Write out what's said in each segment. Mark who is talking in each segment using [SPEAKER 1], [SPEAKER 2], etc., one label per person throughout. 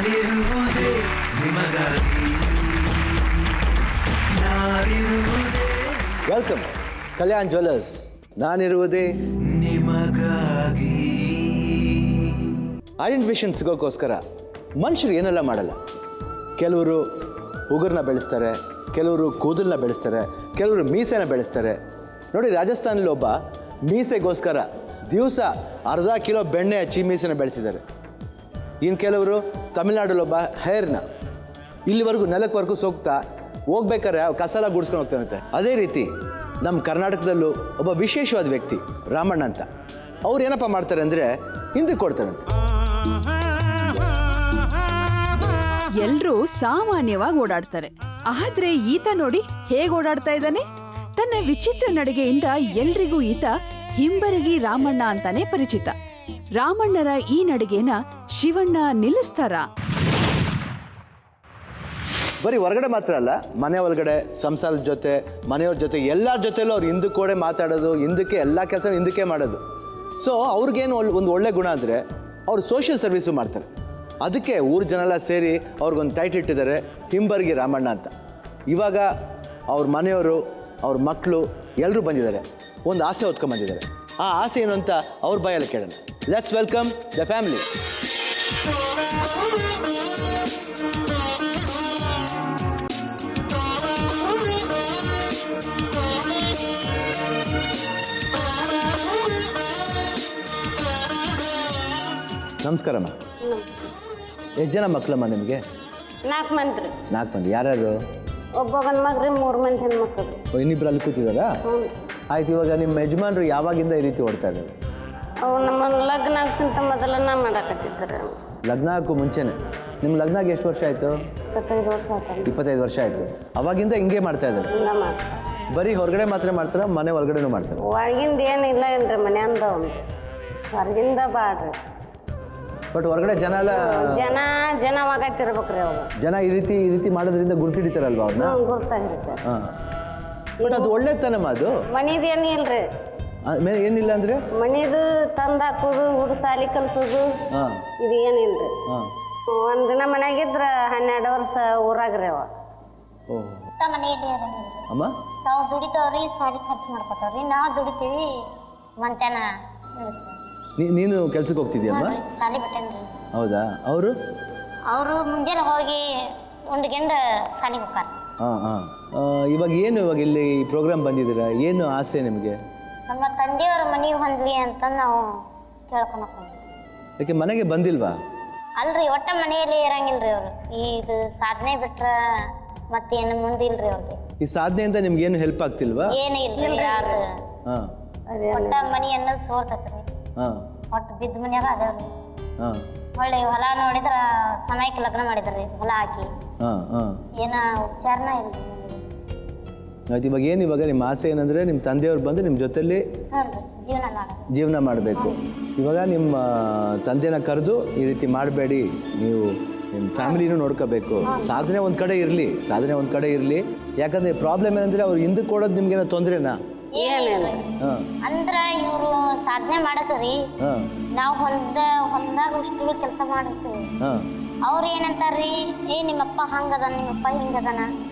[SPEAKER 1] ನಾನಿರುವುದೇ ನಿಮಗಾಗಿ, ನಾನಿರುವುದೇ.
[SPEAKER 2] Welcome Kalyan jewellers. ನಾನಿರುವುದೇ
[SPEAKER 1] ನಿಮಗಾಗಿ.
[SPEAKER 2] ಐಡೆಂಟಿಫಿಕೇಶನ್ ಸಿಗೋಕ್ಕೋಸ್ಕರ ಮನುಷ್ಯರು ಏನೆಲ್ಲ ಮಾಡಲ್ಲ. ಕೆಲವರು ಉಗುರನ್ನ ಬೆಳೆಸ್ತಾರೆ, ಕೆಲವರು ಕೂದಲನ್ನ ಬೆಳೆಸ್ತಾರೆ, ಕೆಲವರು ಮೀಸೆನ ಬೆಳೆಸ್ತಾರೆ. ನೋಡಿ, ರಾಜಸ್ಥಾನಲ್ಲಿ ಒಬ್ಬ ಮೀಸೆಗೋಸ್ಕರ ದಿವಸ ಅರ್ಧ ಕಿಲೋ ಬೆಣ್ಣೆ ಹಚ್ಚಿ ಮೀಸೆನ ಬೆಳೆಸಿದ್ದಾರೆ. ಇನ್ನು ಕೆಲವರು ತಮಿಳ್ನಾಡಲ್ಲಿ ಒಬ್ಬ ಹೇರ್ನ ಇಲ್ಲಿವರೆಗೂ ನೆಲಕ್ವರೆಗೂ ಸೋಗ್ತಾ ಹೋಗ್ಬೇಕಾದ್ರೆ ಕಸಲ ಗುಡಿಸ್ಕೊಂಡು ಹೋಗ್ತಾನಂತೆ. ಅದೇ ರೀತಿ ನಮ್ಮ ಕರ್ನಾಟಕದಲ್ಲೂ ಒಬ್ಬ ವಿಶೇಷವಾದ ವ್ಯಕ್ತಿ ರಾಮಣ್ಣ ಅಂತ. ಅವ್ರು ಏನಪ್ಪ ಮಾಡ್ತಾರೆ ಅಂದರೆ ಹಿಂದಕ್ಕೆ ಕೊಡ್ತಾರಂತೆ.
[SPEAKER 3] ಎಲ್ರೂ ಸಾಮಾನ್ಯವಾಗಿ ಓಡಾಡ್ತಾರೆ, ಆದ್ರೆ ಈತ ನೋಡಿ ಹೇಗೆ ಓಡಾಡ್ತಾ ಇದ್ದಾನೆ. ತನ್ನ ವಿಚಿತ್ರ ನಡಿಗೆಯಿಂದ ಎಲ್ರಿಗೂ ಈತ ಹಿಂಬರಗಿ ರಾಮಣ್ಣ ಅಂತಾನೆ ಪರಿಚಿತ. ರಾಮಣ್ಣರ ಈ ನಡಿಗೆನ ಶಿವಣ್ಣ ನಿಲ್ಲಿಸ್ತಾರ?
[SPEAKER 2] ಬರೀ ಹೊರಗಡೆ ಮಾತ್ರ ಅಲ್ಲ, ಮನೆ ಒಳಗಡೆ ಸಂಸಾರದ ಜೊತೆ, ಮನೆಯವ್ರ ಜೊತೆ, ಎಲ್ಲರ ಜೊತೆಲೂ ಅವ್ರು ಹಿಂದಕ್ಕೆ ಕೂಡ ಮಾತಾಡೋದು, ಹಿಂದಕ್ಕೆ ಎಲ್ಲ ಕೆಲಸ ಹಿಂದಕ್ಕೆ ಮಾಡೋದು. ಸೊ ಅವ್ರಿಗೇನು ಒಂದು ಒಳ್ಳೆ ಗುಣ ಅಂದರೆ ಅವ್ರು ಸೋಷಿಯಲ್ ಸರ್ವಿಸು ಮಾಡ್ತಾರೆ. ಅದಕ್ಕೆ ಊರ ಜನ ಎಲ್ಲ ಸೇರಿ ಅವ್ರಿಗೊಂದು ಟೈಟ್ ಇಟ್ಟಿದ್ದಾರೆ, ಹಿಂಬರಗಿ ರಾಮಣ್ಣ ಅಂತ. ಇವಾಗ ಅವ್ರ ಮನೆಯವರು, ಅವ್ರ ಮಕ್ಕಳು ಎಲ್ಲರೂ ಬಂದಿದ್ದಾರೆ, ಒಂದು ಆಸೆ ಹೊತ್ಕೊಂಡ್ಬಂದಿದ್ದಾರೆ. ಆ ಆಸೆ ಏನು ಅಂತ ಅವ್ರ ಬಾಯಲ್ಲಿ ಕೇಳೋಣ. Let's welcome the family. ನಮಸ್ಕಾರಮ್ಮ. ಎಷ್ಟು ಜನ ಮಕ್ಕಳಮ್ಮ ನಿಮಗೆ?
[SPEAKER 4] 4 ಮಂದಿ.
[SPEAKER 2] 4 ಮಂದಿ. ಯಾರ್ಯಾರು?
[SPEAKER 4] ಒಬ್ಬ ಗಂಡು ಮಗ್ರಿ, 3 ಮಂದಿ ಹೆಣ್ಮಕ್ಳು.
[SPEAKER 2] ಇನ್ನಿಬ್ರು ಅಲ್ಲಿ ಕೂತಿದ್ದಾರಾ?
[SPEAKER 4] ಹ್ಞೂ.
[SPEAKER 2] ಆಯ್ತು, ಇವಾಗ ನಿಮ್ಮ ಯಜಮಾನ್ರು ಯಾವಾಗಿಂದ ಈ ರೀತಿ ಓಡ್ತಾ ಇದ್ದಾರೆ?
[SPEAKER 4] ಅವು ನಮ್ಮ ಲಗ್ನ ಆಗ್ತಿಂತ ಮೊದಲನ್ನ ಮಾಡಕತ್ತಿದ್ದಾರೆ.
[SPEAKER 2] ಲಗ್ನ ಹಾಕು ಮುಂಚೆನೆ. ನಿಮ್ಮ ಲಗ್ನಾಗ ಎಷ್ಟು ವರ್ಷ ಆಯಿತು?
[SPEAKER 4] 25 ವರ್ಷ ಆಯ್ತು.
[SPEAKER 2] 25 ವರ್ಷ ಆಯಿತು. ಅವಾಗಿಂದ ಹಿಂಗೆ ಮಾಡ್ತಾ ಇದ್ದಾರೆ?
[SPEAKER 4] ಹಿಂಗ ಮಾಡ್ತಾರೆ.
[SPEAKER 2] ಬರೀ ಹೊರಗಡೆ ಮಾತ್ರ ಮಾಡ್ತಾರ, ಮನೆ ಒಳಗಡೆನೂ ಮಾಡ್ತಾರೆ?
[SPEAKER 4] ಒಳಗಿಂದ ಏನಿಲ್ಲ ಇಲ್ರಿ, ಮನೆಯಿಂದ ಒಂದು ಹೊರಗಿಂದ ಬಾಡ್ರಿ.
[SPEAKER 2] ಬಟ್ ಹೊರಗಡೆ ಜನ ಎಲ್ಲ
[SPEAKER 4] ಜನ ಅವು
[SPEAKER 2] ಜನ ಈ ರೀತಿ ಮಾಡೋದ್ರಿಂದ ಗುರ್ತಿಡಿತಾರಲ್ವ ಅವ್ರನ್ನ?
[SPEAKER 4] ಗುರ್ತಾಗಿರುತ್ತೆ.
[SPEAKER 2] ಹಾಂ. ಬಟ್ ಅದು ಒಳ್ಳೇದತನಮ್ಮ. ಅದು
[SPEAKER 4] ಮನಿದು ಏನು ಇಲ್ರಿ.
[SPEAKER 2] ಏನಿಲ್ಲ ಅಂದರೆ
[SPEAKER 4] ಮನಿದು ತಂದು ಹಾಕೋದು, ಹುಡುಗ ಸಾಲಿ ಕಲ್ಸೋದು,
[SPEAKER 2] ಹಾಂ,
[SPEAKER 4] ಇದು ಏನಿಲ್ರಿ.
[SPEAKER 2] ಹಾಂ.
[SPEAKER 4] ಒಂದಿನ ಮನ್ಯಾಗಿದ್ರ 12 ವರ್ಷ ಊರಾಗ್ರಿ ಅವ.
[SPEAKER 2] ಓಹ್.
[SPEAKER 5] ಮನೆಯಲ್ಲಿ ಅದನ್ರಿ
[SPEAKER 2] ಅಮ್ಮ,
[SPEAKER 5] ನಾವು ದುಡಿತವ್ರಿ, ಸಾಲಿ ಖರ್ಚು ಮಾಡ್ಕೊತಾವ್ರಿ. ನಾವು ದುಡಿತೀವಿ, ಮಂತ್ಯಾನ
[SPEAKER 2] ನೀನು ಕೆಲ್ಸಕ್ಕೆ ಹೋಗ್ತಿದ್ಯಮ್ಮ?
[SPEAKER 5] ಸಾಲಿ ಬಿಟ್ಟೇನ್ರಿ.
[SPEAKER 2] ಹೌದಾ? ಅವರು
[SPEAKER 5] ಮುಂಜಾನೆ ಹೋಗಿ ಉಂಡ್ಗೆಂಡು ಸಾಲಿಗೆ ಹೋಗ್ತಾರ.
[SPEAKER 2] ಹಾಂ ಹಾಂ. ಇವಾಗ ಇಲ್ಲಿ ಈ ಪ್ರೋಗ್ರಾಮ್ ಬಂದಿದ್ದೀರಾ, ಏನು ಆಸೆ ನಿಮಗೆ?
[SPEAKER 5] ನಮ್ಮ ತಂದೆಯವ್ರ ಮನೆಗೆ ಹೊಂದ್ಲಿ ಅಂತ ನಾವು ಕೇಳ್ಕೊಂಡು ಹೋಗ್ತೀವಿ.
[SPEAKER 2] ಯಾಕೆ ಮನೆಗೆ ಬಂದಿಲ್ವಾ?
[SPEAKER 5] ಅಲ್ರಿ, ಒಟ್ಟ ಮನೆಯಲ್ಲಿ ಇರಂಗಿಲ್ರಿ ಅವ್ರು. ಇದು ಸಾಧನೆ ಬಿಟ್ರ ಮತ್ತೇನು ಮುಂದಿಲ್ರಿ ಅವ್ರಿಗೆ.
[SPEAKER 2] ಈ ಸಾಧನೆಯಿಂದ ನಿಮ್ಗೆ ಏನು ಹೆಲ್ಪ್ ಆಗ್ತಿಲ್ವಾ?
[SPEAKER 5] ಏನು ಇಲ್ರಿ ಯಾರು.
[SPEAKER 2] ಹಾಂ.
[SPEAKER 5] ಒಟ್ಟ ಮನಿ ಅನ್ನೋದು ಸೋರ್ತತ್ರಿ.
[SPEAKER 2] ಹಾಂ.
[SPEAKER 5] ಒಟ್ಟು ಬಿದ್ದ ಮನ್ಯಾಗ ಅದಾವ್ರಿ.
[SPEAKER 2] ಹಾಂ.
[SPEAKER 5] ಒಳ್ಳೆ ಹೊಲ ನೋಡಿದ್ರ ಸಮಯಕ್ಕೆ ಲಗ್ನ ಮಾಡಿದ್ರಿ, ಹೊಲ ಹಾಕಿ.
[SPEAKER 2] ಹಾಂ ಹಾಂ.
[SPEAKER 5] ಏನ ಉಪಚಾರನ ಇಲ್ರಿ.
[SPEAKER 2] ಆಯ್ತು, ಇವಾಗ ನಿಮ್ಮ ಆಸೆ ಏನಂದರೆ ನಿಮ್ಮ ತಂದೆಯವ್ರು ಬಂದು ನಿಮ್ಮ ಜೊತೆಲಿ ಜೀವನ ಮಾಡಬೇಕು. ಇವಾಗ ನಿಮ್ಮ ತಂದೆನ ಕರೆದು ಈ ರೀತಿ ಮಾಡಬೇಡಿ, ನೀವು ನಿಮ್ಮ ಫ್ಯಾಮಿಲಿನೂ ನೋಡ್ಕೋಬೇಕು. ಸಾಧನೆ ಒಂದು ಕಡೆ ಇರಲಿ. ಯಾಕಂದರೆ ಪ್ರಾಬ್ಲಮ್ ಏನಂದರೆ ಅವ್ರು ಹಿಂದಕ್ಕೆ ಕೊಡೋದು ನಿಮ್ಗೇನೋ ತೊಂದರೆನಾ?
[SPEAKER 5] ಹಾಂ. ಅಂದ್ರ ಇವರು ಸಾಧನೆ ಮಾಡತ್ರಿ, ನಾವು ಹೊಲ್ದಾಗ ಅಷ್ಟು ಕೆಲಸ ಮಾಡಿರ್ತೀವಿ. ಅವ್ರು ಏನಂತಾರ್ರಿ, ನಿಮ್ಮಪ್ಪ ಹಂಗದ, ನಿಮ್ಮಪ್ಪ ಹಿಂಗದನ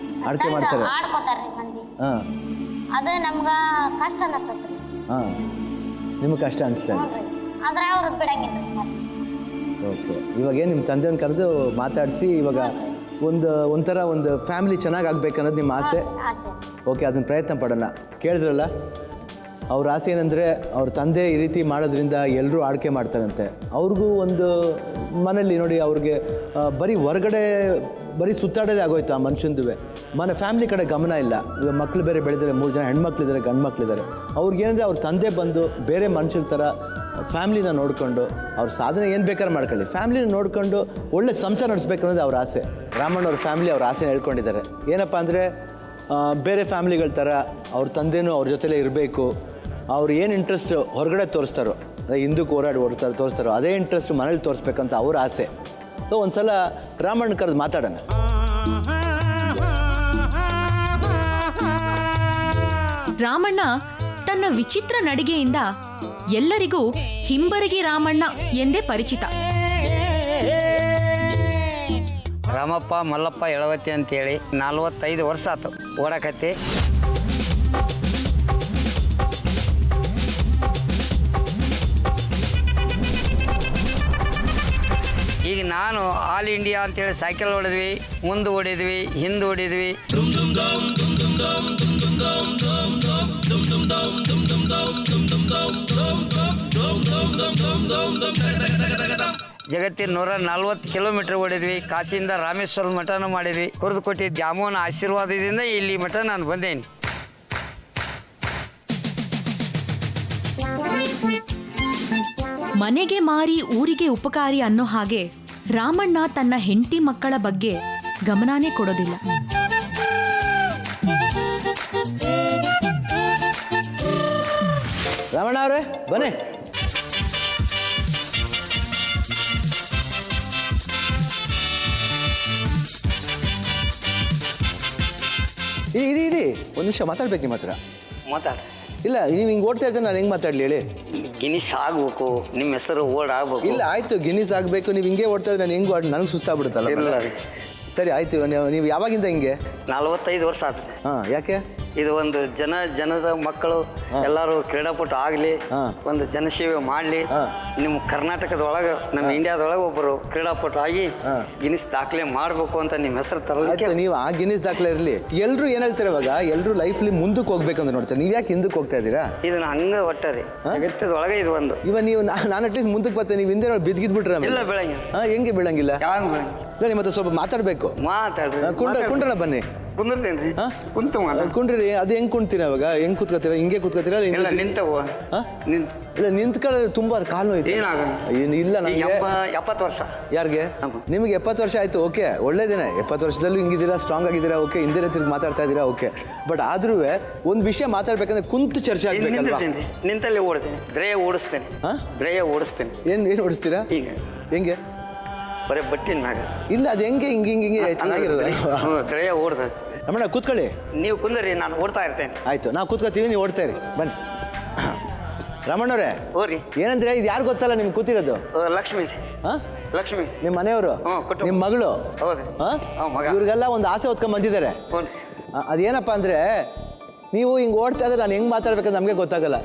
[SPEAKER 5] ಆಡ್ಕೋತಾರ್ರಿ ಮಂದಿ. ಅದ ನಮ್ಗ ಕಷ್ಟ ಅನಸ್ತೈತ್ರಿ.
[SPEAKER 2] ನಿಮ್ಗೆ ಕಷ್ಟ ಅನಿಸ್ತಾ ಇದೆ?
[SPEAKER 5] ಆದ್ರ ಅವ್ರು ಬಿಡಂಗಿಲ್ಲ.
[SPEAKER 2] ಓಕೆ. ಇವಾಗ ನಿಮ್ಮ ತಂದೆಯನ್ನು ಕರೆದು ಮಾತಾಡಿಸಿ ಇವಾಗ ಒಂಥರ ಒಂದು ಫ್ಯಾಮಿಲಿ ಚೆನ್ನಾಗಿ ಆಗ್ಬೇಕನ್ನೋದು ನಿಮ್ಮ ಆಸೆ. ಓಕೆ, ಅದನ್ನ ಪ್ರಯತ್ನ ಪಡೋಣ. ಕೇಳಿದ್ರಲ್ಲ, ಅವ್ರ ಆಸೆ ಏನಂದರೆ ಅವ್ರ ತಂದೆ ಈ ರೀತಿ ಮಾಡೋದ್ರಿಂದ ಎಲ್ಲರೂ ಆಳ್ಕೆ ಮಾಡ್ತಾರಂತೆ. ಅವ್ರಿಗೂ ಒಂದು ಮನೇಲಿ ನೋಡಿ, ಅವ್ರಿಗೆ ಬರೀ ಹೊರಗಡೆ ಸುತ್ತಾಡೋದೇ ಆಗೋಯ್ತು ಆ ಮನುಷ್ಯಂದುವೆ. ಫ್ಯಾಮಿಲಿ ಕಡೆ ಗಮನ ಇಲ್ಲ. ಇವಾಗ ಮಕ್ಕಳು ಬೇರೆ ಬೆಳೆದಿದ್ದಾರೆ, 3 ಜನ ಹೆಣ್ಮಕ್ಳಿದ್ದಾರೆ, ಗಂಡು ಮಕ್ಕಳಿದ್ದಾರೆ. ಅವ್ರಿಗೇನಂದರೆ ಅವ್ರ ತಂದೆ ಬಂದು ಬೇರೆ ಮನುಷ್ಯರ ಥರ ಫ್ಯಾಮ್ಲಿನ ನೋಡಿಕೊಂಡು ಅವ್ರ ಸಾಧನೆ ಏನು ಬೇಕಾದ್ರೆ ಮಾಡ್ಕೊಳ್ಳಿ, ಫ್ಯಾಮ್ಲಿನ ನೋಡಿಕೊಂಡು ಒಳ್ಳೆ ಸಂಸಾರ ನಡೆಸ್ಬೇಕನ್ನೋದು ಅವ್ರ ಆಸೆ. ರಾಮಣ್ಣವ್ರ ಫ್ಯಾಮಿಲಿ ಅವ್ರ ಆಸೆನ ಹೇಳ್ಕೊಂಡಿದ್ದಾರೆ. ಏನಪ್ಪ ಅಂದರೆ ಬೇರೆ ಫ್ಯಾಮ್ಲಿಗಳ ಥರ ಅವ್ರ ತಂದೆನೂ ಅವ್ರ ಜೊತೆಲೇ ಇರಬೇಕು. ಅವ್ರು ಏನು ಇಂಟ್ರೆಸ್ಟ್ ಹೊರಗಡೆ ತೋರಿಸ್ತಾರೋ, ಹಿಂದಕ್ಕೆ ತೋರಿಸ್ತಾರೋ ಅದೇ ಇಂಟ್ರೆಸ್ಟ್ ಮನೇಲಿ ತೋರಿಸ್ಬೇಕಂತ ಅವ್ರ ಆಸೆ. ಸೊ ಒಂದು ಸಲ ರಾಮಣ್ಣ ಕರೆದು ಮಾತಾಡೋಣ.
[SPEAKER 6] ರಾಮಣ್ಣ ತನ್ನ ವಿಚಿತ್ರ ನಡಿಗೆಯಿಂದ ಎಲ್ಲರಿಗೂ ಹಿಂಬರಗಿ ರಾಮಣ್ಣ ಎಂದೇ ಪರಿಚಿತ.
[SPEAKER 7] ರಾಮಪ್ಪ ಮಲ್ಲಪ್ಪ ಎಳವತ್ತಿ ಅಂತೇಳಿ 45 ವರ್ಷ ಆಯ್ತು ಓಡಾಕತ್ತಿ. ಈಗ ನಾನು ಆಲ್ ಇಂಡಿಯಾ ಅಂತೇಳಿ ಸೈಕಲ್ ಹೊಡೆದ್ವಿ, ಮುಂದೆ ಓಡಿದ್ವಿ, ಹಿಂದೆ ಓಡಿದ್ವಿ. ಜಗತ್ತಿನ 140 ಕಿಲೋಮೀಟರ್ ಓಡಿದ್ವಿ. ಕಾಶಿಯಿಂದ ರಾಮೇಶ್ವರ ಮಠನೂ ಮಾಡಿದ್ವಿ. ಕುರ್ದುಕೋಟೆ ದ್ಯಾಮೋನ ಆಶೀರ್ವಾದದಿಂದ ಇಲ್ಲಿ ಮಠ ನಾನು ಬಂದೇನಿ.
[SPEAKER 6] ಮನೆಗೆ ಮಾರಿ ಊರಿಗೆ ಉಪಕಾರಿ ಅನ್ನೋ ಹಾಗೆ ರಾಮಣ್ಣ ತನ್ನ ಹೆಂಡತಿ ಮಕ್ಕಳ ಬಗ್ಗೆ ಗಮನನೇ ಕೊಡೋದಿಲ್ಲ.
[SPEAKER 2] ರಾಮಣ್ಣ ಅವ್ರೆ ಬನ್ನಿ. ಇರಿ ಒಂದು ನಿಮಿಷ ಮಾತಾಡ್ಬೇಕು ನಿಮ್ಮ ಹತ್ರ.
[SPEAKER 7] ಮಾತಾಡ.
[SPEAKER 2] ಇಲ್ಲ ನೀವು ಹಿಂಗೆ ಓಡ್ತಾ ಇರ್ತಾರೆ, ನಾನು ಹೆಂಗೆ ಮಾತಾಡಲಿ ಹೇಳಿ?
[SPEAKER 7] ಗಿನಿಸ್ ಆಗ್ಬೇಕು, ನಿಮ್ಮ ಹೆಸರು ಓಡಾಗಬೇಕು.
[SPEAKER 2] ಇಲ್ಲ ಆಯಿತು, ಗಿನ್ನಿಸ್ ಆಗಬೇಕು. ನೀವು ಹಿಂಗೆ ಓಡ್ತಾ ಇದ್ರೆ ನಾನು ಹೆಂಗೆ ನನಗೆ ಸುಸ್ತಾಗ್ಬಿಡುತ್ತಲ್ಲ.
[SPEAKER 7] ಇಲ್ಲ
[SPEAKER 2] ಸರಿ ಆಯಿತು. ನೀವು ಯಾವಾಗಿಂದ ಹಿಂಗೆ?
[SPEAKER 7] 45 ವರ್ಷ ಆಯ್ತು.
[SPEAKER 2] ಹಾಂ, ಯಾಕೆ?
[SPEAKER 7] ಇದು ಒಂದು ಜನದ ಮಕ್ಕಳು ಎಲ್ಲರೂ ಕ್ರೀಡಾಪಟು ಆಗಲಿ, ಒಂದು ಜನಸೇವೆ ಮಾಡಲಿ. ನಿಮ್ಮ ಕರ್ನಾಟಕದೊಳಗೆ, ನಮ್ಮ ಇಂಡಿಯಾದೊಳಗೆ ಒಬ್ಬರು ಕ್ರೀಡಾಪಟು ಆಗಿ ಗಿನ್ನಿಸ್ ದಾಖಲೆ ಮಾಡಬೇಕು ಅಂತ ನಿಮ್ಮ ಹೆಸರು ತರಲಿಕ್ಕೆ.
[SPEAKER 2] ನೀವು ಆ ಗಿನ್ನಿಸ್ ದಾಖಲೆ ಇರಲಿ. ಎಲ್ಲರೂ ಏನು ಹೇಳ್ತಾರೆ ಇವಾಗ, ಎಲ್ಲರೂ ಲೈಫ್ಲಿ ಮುಂದಕ್ಕೆ ಹೋಗ್ಬೇಕಂತ ನೋಡ್ತಾರೆ. ನೀವು ಯಾಕೆ ಹಿಂದಕ್ಕೆ ಹೋಗ್ತಾ ಇದ್ದೀರಾ?
[SPEAKER 7] ಇದನ್ನ ಹಂಗೆ ಒಟ್ಟಾರೆ ಜಗತ್ತದೊಳಗೆ ಇದು ಒಂದು.
[SPEAKER 2] ಇವಾಗ ನೀವು ನಾನು ಅಟ್ಲೀಸ್ಟ್ ಮುಂದಕ್ಕೆ ಬರ್ತೇನೆ, ನೀವು ಹಿಂದೆ ಬಿದ್ದಿದ್ಬಿಟ್ರೆ
[SPEAKER 7] ಇಲ್ಲ ಬೆಳಗ್ಗೆ.
[SPEAKER 2] ಹಾಂ, ಹೆಂಗೆ ಬೀಳಂಗಿಲ್ಲ?
[SPEAKER 7] ಯಾವಾಗ ಬೆಳಗ್ಗೆ?
[SPEAKER 2] ಇಲ್ಲ, ನಿಮ್ಮ ಹತ್ರ ಸ್ವಲ್ಪ ಮಾತಾಡಬೇಕು.
[SPEAKER 7] ಮಾತಾಡ್ರಿ.
[SPEAKER 2] ಕುಂಡ್ರಣ ಬನ್ನಿ.
[SPEAKER 7] ಕುಂದಿರ್ತೇನ್ರಿ. ಕುಂತು
[SPEAKER 2] ಕುಂಡ್ರಿ. ಅದು ಹೆಂಗೆ ಕುಂತೀರಾ ಇವಾಗ? ಹೆಂಗೆ ಕೂತ್ಕೋತೀರಾ? ಹಿಂಗೆ ಕೂತ್ಕೋತೀರಾ?
[SPEAKER 7] ಇಲ್ಲ ನಿಂತವು.
[SPEAKER 2] ಇಲ್ಲ ನಿಂತ್ಕೊಳ್ಳಿ, ತುಂಬ ಕಾಲು ನೋಯ್ತು. ಇಲ್ಲ ನನಗೆ
[SPEAKER 7] 70 ವರ್ಷ.
[SPEAKER 2] ಯಾರಿಗೆ? ನಿಮಗೆ 70 ವರ್ಷ ಆಯಿತು, ಓಕೆ, ಒಳ್ಳೇದೇನೆ. 70 ವರ್ಷದಲ್ಲೂ ಹಿಂಗಿದ್ದೀರಾ, ಸ್ಟ್ರಾಂಗ್ ಆಗಿದ್ದೀರಾ, ಓಕೆ. ಹಿಂದೆ ತಿರುಗಿ ಮಾತಾಡ್ತಾ ಇದ್ದೀರಾ, ಓಕೆ. ಬಟ್ ಆದ್ರೂ ಒಂದು ವಿಷಯ ಮಾತಾಡ್ಬೇಕಂದ್ರೆ ಕುಂತು ಚರ್ಚೆ ಆಗ್ಬೇಕಲ್ವಾ?
[SPEAKER 7] ನಿಂತಲ್ಲಿ ಓಡ್ತೇನೆ, ದ್ರಯ ಓಡಿಸ್ತೇನೆ. ದ್ರಯ ಓಡಿಸ್ತೇನೆ.
[SPEAKER 2] ಏನು ಓಡಿಸ್ತೀರಾ?
[SPEAKER 7] ಈಗ
[SPEAKER 2] ಹೆಂಗೆ?
[SPEAKER 7] ಬರೀ ಬಟ್ಟಿನ ಮ್ಯಾಗ.
[SPEAKER 2] ಇಲ್ಲ, ಅದು ಹೆಂಗೆ ಹಿಂಗೆ ಚೆನ್ನಾಗಿರೋದು.
[SPEAKER 7] ದ್ರಯ ಓಡ್ತದೆ.
[SPEAKER 2] ರಮಣ ಕೂತ್ಕೊಳ್ಳಿ.
[SPEAKER 7] ನೀವು ಕುಂದರಿ, ನಾನು ಓಡ್ತಾ ಇರ್ತೇನೆ.
[SPEAKER 2] ಆಯಿತು, ನಾವು ಕೂತ್ಕೋತೀವಿ, ನೀವು ಓಡ್ತಾ ಇರಿ. ಬನ್ನಿ ರಮಣ್ಣವ್ರೆ.
[SPEAKER 7] ಹೋರಿ.
[SPEAKER 2] ಏನಂದ್ರೆ ಇದು ಯಾರು ಗೊತ್ತಲ್ಲ ನಿಮ್ಗೆ ಕೂತಿರೋದು?
[SPEAKER 7] ಲಕ್ಷ್ಮೀ.
[SPEAKER 2] ಹಾಂ,
[SPEAKER 7] ಲಕ್ಷ್ಮೀ
[SPEAKER 2] ನಿಮ್ಮ ಮನೆಯವರು, ನಿಮ್ಮ ಮಗಳು.
[SPEAKER 7] ಹೌದು.
[SPEAKER 2] ಇವ್ರಿಗೆಲ್ಲ ಒಂದು ಆಸೆ ಹೊತ್ಕೊಂಡ್ ಬಂದಿದ್ದಾರೆ. ಅದೇನಪ್ಪ ಅಂದ್ರೆ, ನೀವು ಹಿಂಗೆ ಓಡ್ತಾ ಇದ್ರೆ ನಾನು ಹೆಂಗೆ ಮಾತಾಡ್ಬೇಕಂತ ನಮಗೆ ಗೊತ್ತಾಗಲ್ಲ.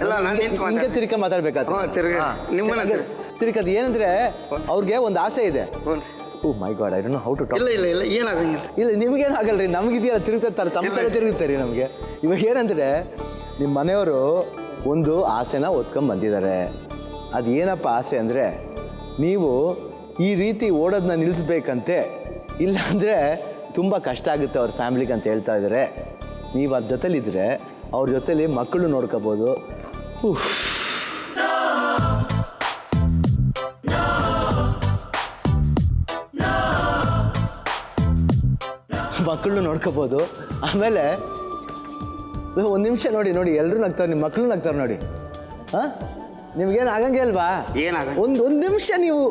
[SPEAKER 2] ಹಿಂಗೆ ತಿರ್ಕ ಮಾತಾಡ್ಬೇಕಾದ್ರೆ ತಿರ್ಕದು ಏನಂದ್ರೆ, ಅವ್ರಿಗೆ ಒಂದು ಆಸೆ ಇದೆ. Oh my god, I don't know how to talk.
[SPEAKER 7] ಇಲ್ಲ ಏನಾಗಂಗಿಲ್ಲ.
[SPEAKER 2] ಇಲ್ಲ, ನಿಮಗೇನು ಆಗಲ್ರಿ, ನಮಗಿದೆಯಲ್ಲ ತಿರುಗ್ತಾರೆ, ತಮ್ಮ ಥರ ತಿರುಗುತ್ತಾರೆ ನಮಗೆ. ಇವಾಗ ಏನಂದರೆ, ನಿಮ್ಮ ಮನೆಯವರು ಒಂದು ಆಸೆನ ಹೊತ್ಕೊಂಡ್ ಬಂದಿದ್ದಾರೆ. ಅದು ಏನಪ್ಪ ಆಸೆ ಅಂದರೆ, ನೀವು ಈ ರೀತಿ ಓಡೋದನ್ನ ನಿಲ್ಲಿಸ್ಬೇಕಂತೆ, ಇಲ್ಲಾಂದರೆ ತುಂಬ ಕಷ್ಟ ಆಗುತ್ತೆ ಅವ್ರ ಫ್ಯಾಮ್ಲಿಗೆ ಅಂತ ಹೇಳ್ತಾ ಇದ್ದಾರೆ. ನೀವು ಅದ್ರ ಜೊತೆಲಿದ್ರೆ ಅವ್ರ ಜೊತೆಲಿ ಮಕ್ಕಳು ನೋಡ್ಕೋಬೋದು. ಮಕ್ಕಳನ್ನು ನೋಡ್ಕೋಬೋದು. ಆಮೇಲೆ ಒಂದು ನಿಮಿಷ ನೋಡಿ, ಎಲ್ಲರೂ ನಗ್ತಾರೆ, ನಿಮ್ಮ ಮಕ್ಕಳು ನಗ್ತಾರೆ ನೋಡಿ. ಹಾಂ, ನಿಮ್ಗೇನು ಆಗಂಗೆ ಅಲ್ವಾ? ಒಂದು ನಿಮಿಷ ನೀವು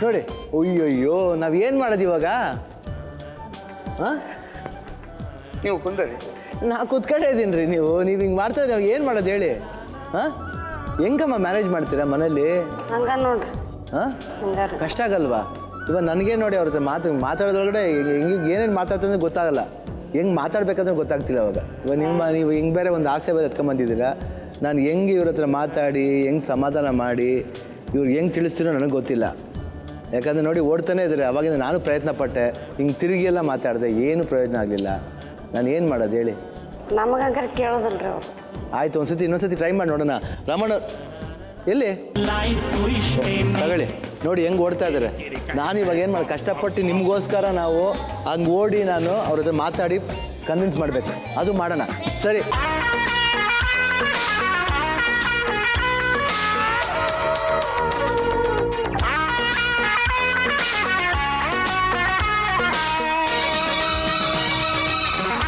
[SPEAKER 2] ನೋಡಿ. ಅಯ್ಯಯ್ಯೋ, ನಾವೇನು ಮಾಡೋದು ಇವಾಗ? ಹಾಂ,
[SPEAKER 7] ನೀವು ಕುಂದರಿ.
[SPEAKER 2] ನಾ ಕೂತ್ಕೊಂಡೇ ಇದ್ದೀನಿ ರೀ. ನೀವು ಹಿಂಗೆ ಮಾಡ್ತಾ ಇದ್ರೆ ಏನು ಮಾಡೋದು ಹೇಳಿ? ಹಾಂ, ಹೆಂಗಮ್ಮ ಮ್ಯಾನೇಜ್ ಮಾಡ್ತೀರಾ ಮನೇಲಿ?
[SPEAKER 4] ಹಂಗ ನೋಡ್ರಿ.
[SPEAKER 2] ಹಾಂ, ಕಷ್ಟ ಆಗಲ್ವಾ? ಇವಾಗ ನನಗೇ ನೋಡಿ, ಅವ್ರ ಹತ್ರ ಮಾತಾಡೋದ್ರೊಳಗಡೆ ಏನೇನು ಮಾತಾಡ್ತಂದ್ರೆ ಗೊತ್ತಾಗಲ್ಲ, ಹೆಂಗೆ ಮಾತಾಡ್ಬೇಕಂದ್ರೆ ಗೊತ್ತಾಗ್ತಿಲ್ಲ ಅವಾಗ. ನೀವು ಹಿಂಗೆ ಬೇರೆ ಒಂದು ಆಸೆ ಬೇರೆ ಎತ್ಕೊಂಬಂದಿದ್ದೀರಾ. ನಾನು ಹೆಂಗೆ ಇವ್ರ ಹತ್ರ ಮಾತಾಡಿ, ಹೆಂಗೆ ಸಮಾಧಾನ ಮಾಡಿ, ಇವ್ರಿಗೆ ಹೆಂಗೆ ತಿಳಿಸ್ತೀರೋ ನನಗೆ ಗೊತ್ತಿಲ್ಲ. ಯಾಕಂದರೆ ನೋಡಿ, ಓಡ್ತಾನೆ ಇದ್ದಾರೆ. ಅವಾಗಿಂದ ನಾನು ಪ್ರಯತ್ನ ಪಟ್ಟೆ, ಹಿಂಗೆ ತಿರುಗಿ ಎಲ್ಲ ಮಾತಾಡಿದೆ, ಏನು ಪ್ರಯೋಜನ ಆಗಲಿಲ್ಲ. ನಾನು ಏನು ಮಾಡೋದು ಹೇಳಿ?
[SPEAKER 4] ನಮಗಂಕರ್ ಕೇಳೋದಿಲ್ರಿ ಅವ್ರು.
[SPEAKER 2] ಆಯಿತು, ಇನ್ನೊಂದ್ಸತಿ ಟ್ರೈ ಮಾಡಿ ನೋಡೋಣ. ರಮಣ ಎಲ್ಲಿ ತಗೊಳ್ಳಿ ನೋಡಿ ಹೆಂಗೆ ಓಡ್ತಾ ಇದ್ದಾರೆ. ನಾನು ಇವಾಗ ಏನು ಮಾಡಿ ಕಷ್ಟಪಟ್ಟು ನಿಮಗೋಸ್ಕರ ನಾವು ಹಂಗೆ ಓಡಿ ನಾನು ಅವ್ರ ಹತ್ರ ಮಾತಾಡಿ ಕನ್ವಿನ್ಸ್ ಮಾಡಬೇಕು. ಅದು ಮಾಡೋಣ. ಸರಿ,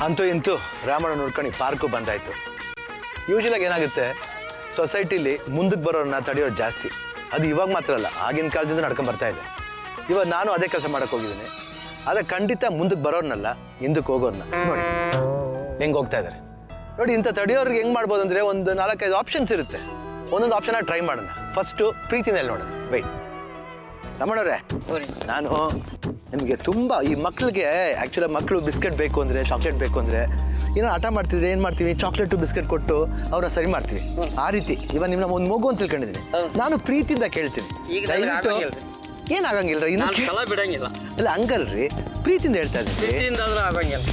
[SPEAKER 2] ಅಂತೂ ಇಂತೂ ರಾಮಣ್ಣ ನೋಡ್ಕೊಂಡು ಪಾರ್ಕು ಬಂದಾಯಿತು. ಯೂಶ್ವಲಾಗಿ ಏನಾಗುತ್ತೆ, ಸೊಸೈಟಿಲಿ ಮುಂದಕ್ಕೆ ಬರೋರನ್ನ ತಡೆಯೋರು ಜಾಸ್ತಿ. ಅದು ಇವಾಗ ಮಾತ್ರ ಅಲ್ಲ, ಆಗಿನ ಕಾಲದಿಂದ ನಡ್ಕೊಂಡು ಬರ್ತಾ ಇದೆ. ಇವಾಗ ನಾನು ಅದೇ ಕೆಲಸ ಮಾಡೋಕ್ಕೆ ಹೋಗಿದ್ದೀನಿ. ಆದರೆ ಖಂಡಿತ ಮುಂದಕ್ಕೆ ಬರೋರ್ನಲ್ಲ, ಹಿಂದಕ್ಕೆ ಹೋಗೋರ್ನ ನೋಡಿ ಹೆಂಗೆ ಹೋಗ್ತಾ ಇದ್ದಾರೆ ನೋಡಿ. ಇಂಥ ತಡೆಯೋರ್ಗೆ ಹೆಂಗೆ ಮಾಡ್ಬೋದು ಅಂದರೆ ಒಂದು 4-5 ಆಪ್ಷನ್ಸ್ ಇರುತ್ತೆ. ಒಂದೊಂದು ಆಪ್ಷನ್ ಟ್ರೈ ಮಾಡೋಣ. ಫಸ್ಟು ಪ್ರೀತಿನಲ್ಲಿ ನೋಡೋಣ. ವೈಟ್ ರಮಣವ್ರೆ, ನಾನು ನಿಮಗೆ ತುಂಬ ಈ ಮಕ್ಕಳಿಗೆ ಆ್ಯಕ್ಚುಲಿ ಮಕ್ಕಳು ಬಿಸ್ಕೆಟ್ ಬೇಕು ಅಂದರೆ, ಚಾಕ್ಲೇಟ್ ಬೇಕು ಅಂದರೆ ಏನೋ ಹಠ ಮಾಡ್ತಿದ್ರೆ ಏನು ಮಾಡ್ತೀವಿ, ಚಾಕ್ಲೇಟು ಬಿಸ್ಕೆಟ್ ಕೊಟ್ಟು ಅವ್ರನ್ನ ಸರಿ ಮಾಡ್ತೀವಿ. ಆ ರೀತಿ ಇವಾಗ ನಿಮ್ಮನ್ನ ಒಂದು ಮಗು ಅಂತ ತಿಳ್ಕೊಂಡಿದ್ದೀನಿ. ನಾನು ಪ್ರೀತಿಯಿಂದ ಕೇಳ್ತೀನಿ, ಏನಾಗಂಗಿಲ್ಲ ರೀ, ಇನ್ನು
[SPEAKER 7] ಬಿಡಂಗಿಲ್ಲ.
[SPEAKER 2] ಇಲ್ಲ ಹಂಗಲ್ರಿ, ಪ್ರೀತಿಯಿಂದ ಹೇಳ್ತಾ ಇದ್ದೀನಿ.
[SPEAKER 7] ಆಗಂಗಿಲ್ಲ.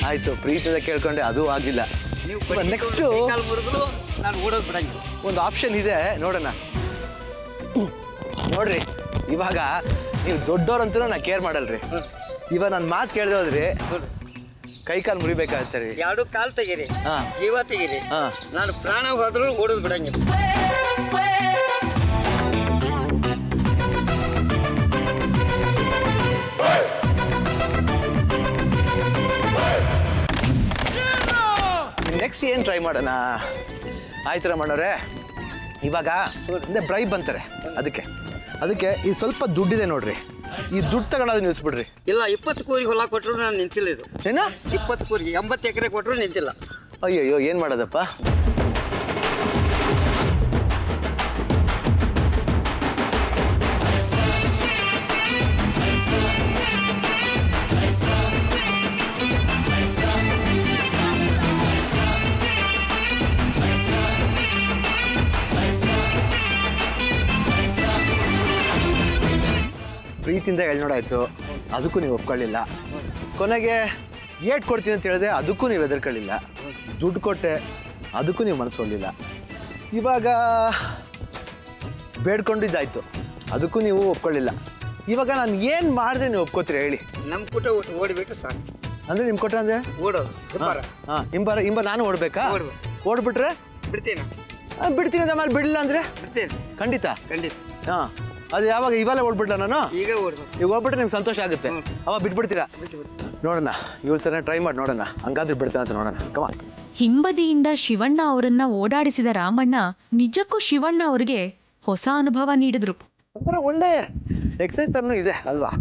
[SPEAKER 2] ಆಯ್ತು, ಪ್ರೀತಿಯಿಂದ ಕೇಳ್ಕೊಂಡೆ, ಅದು ಆಗಿಲ್ಲ. ನೆಕ್ಸ್ಟು
[SPEAKER 7] ನಾನು ಓಡೋದು ಬಿಡಂಗಿಲ್ಲ.
[SPEAKER 2] ಒಂದು ಆಪ್ಷನ್ ಇದೆ, ನೋಡೋಣ. ನೋಡ್ರಿ, ಇವಾಗ ನೀವು ದೊಡ್ಡವ್ರಂತೂ ನಾ ಕೇರ್ ಮಾಡಲ್ರಿ. ಇವಾಗ ನನ್ನ ಮಾತು ಕೇಳ್ದೆ ಹೋದ್ರಿ ಕೈ ಕಾಲು ಮುರಿಬೇಕಾಗತ್ತೆ ರೀ.
[SPEAKER 7] 2 ಕಾಲು ತೆಗೀರಿ,
[SPEAKER 2] ಹಾ.
[SPEAKER 7] ಜೀವ ತೆಗೀರಿ, ನಾನು ಪ್ರಾಣ ಹೋದ್ರೂ ಓಡೋದು ಬಿಡಂಗಿಲ್ಲ.
[SPEAKER 2] ನೆಕ್ಸ್ಟ್ ಏನು ಟ್ರೈ ಮಾಡೋಣ? ಆಯ್ತು ರಮಣ್ಣವ್ರೆ, ಇವಾಗ ಅಂದರೆ ಬ್ರೈಬ್ ಅಂತಾರೆ ಅದಕ್ಕೆ ಈ ಸ್ವಲ್ಪ ದುಡ್ಡಿದೆ ನೋಡ್ರಿ, ಈ ದುಡ್ಡು ತಗೊಳೋದು ನಿಲ್ಲಿಸ್ಬಿಡ್ರಿ.
[SPEAKER 7] ಇಲ್ಲ, 20 ಕೂರಿಗೆ ಹೊಲ ಕೊಟ್ಟರು ನಾನು ನಿಂತಿಲ್ಲ. ಇದು
[SPEAKER 2] ಏನ
[SPEAKER 7] 20 ಕೂರಿಗೆ 80 ಎಕರೆ ಕೊಟ್ಟರು ನಿಂತಿಲ್ಲ.
[SPEAKER 2] ಅಯ್ಯಯ್ಯೋ, ಏನು ಮಾಡೋದಪ್ಪ? ಪ್ರೀತಿಯಿಂದ ಹೇಳಿ ನೋಡಾಯ್ತು, ಅದಕ್ಕೂ ನೀವು ಒಪ್ಕೊಳ್ಳಿಲ್ಲ. ಕೊನೆಗೆ ಏಟ್ ಕೊಡ್ತೀನಿ ಅಂತ ಹೇಳಿದೆ, ಅದಕ್ಕೂ ನೀವು ಹೆದರ್ಕೊಳ್ಳಿಲ್ಲ. ದುಡ್ಡು ಕೊಟ್ಟೆ, ಅದಕ್ಕೂ ನೀವು ಮನಸ್ಸೊಳ್ಳಿಲ್ಲ. ಇವಾಗ ಬೇಡ್ಕೊಂಡಿದ್ದಾಯ್ತು, ಅದಕ್ಕೂ ನೀವು ಒಪ್ಕೊಳ್ಳಿಲ್ಲ. ಇವಾಗ ನಾನು ಏನು ಮಾಡಿದ್ರೆ ನೀವು ಒಪ್ಕೋತೀರಿ ಹೇಳಿ?
[SPEAKER 7] ನಮ್ಮ ಕೂಟ ಓಡಿಬಿಟ್ಟು ಸಾಕು.
[SPEAKER 2] ಅಂದರೆ ನಿಮ್ಮ ಕೊಟ್ಟ ಅಂದರೆ
[SPEAKER 7] ಓಡೋದು.
[SPEAKER 2] ಹಾಂ, ಇಂಬ ನಾನು ಓಡಬೇಕಾ? ಓಡ್ಬಿಟ್ರೆ
[SPEAKER 7] ಬಿಡ್ತೀನಿ.
[SPEAKER 2] ಬಿಡ್ತೀನಿ ಅಂತ ಆಮೇಲೆ ಬಿಡಲಿಲ್ಲ ಅಂದರೆ
[SPEAKER 7] ಬಿಡ್ತೀನಿ.
[SPEAKER 2] ಖಂಡಿತ
[SPEAKER 7] ಖಂಡಿತ.
[SPEAKER 2] ಹಾಂ, ಅದು ಯಾವಾಗ ಇವೆಲ್ಲ ಓಡ್ಬಿಟ್ಟ ನಾನು?
[SPEAKER 7] ಈಗ ಓಡ್ಬೇಕು.
[SPEAKER 2] ಈಗ ಹೋಗ್ಬಿಟ್ರೆ ನಿಮ್ಗೆ ಸಂತೋಷ ಆಗುತ್ತೆ. ಅವಾಗ ಬಿಟ್ಬಿಡ್ತೀರಾ? ನೋಡೋಣ, ಇವಳ ಥರ ಟ್ರೈ ಮಾಡಿ ನೋಡೋಣ, ಹಂಗಾದ್ರೆ ಬಿಡ್ತಾನೆ ಅಂತ ನೋಡೋಣ. ಕಮ
[SPEAKER 6] ಹಿಂಬದಿಯಿಂದ ಶಿವಣ್ಣ ಅವರನ್ನ ಓಡಾಡಿಸಿದ ರಾಮಣ್ಣ ನಿಜಕ್ಕೂ ಶಿವಣ್ಣ ಅವರಿಗೆ ಹೊಸ ಅನುಭವ ನೀಡಿದ್ರು.
[SPEAKER 2] ಒಂಥರ ಒಳ್ಳೆ ಎಕ್ಸೈಸ್ ಥರನೂ ಇದೆ ಅಲ್ವಾ?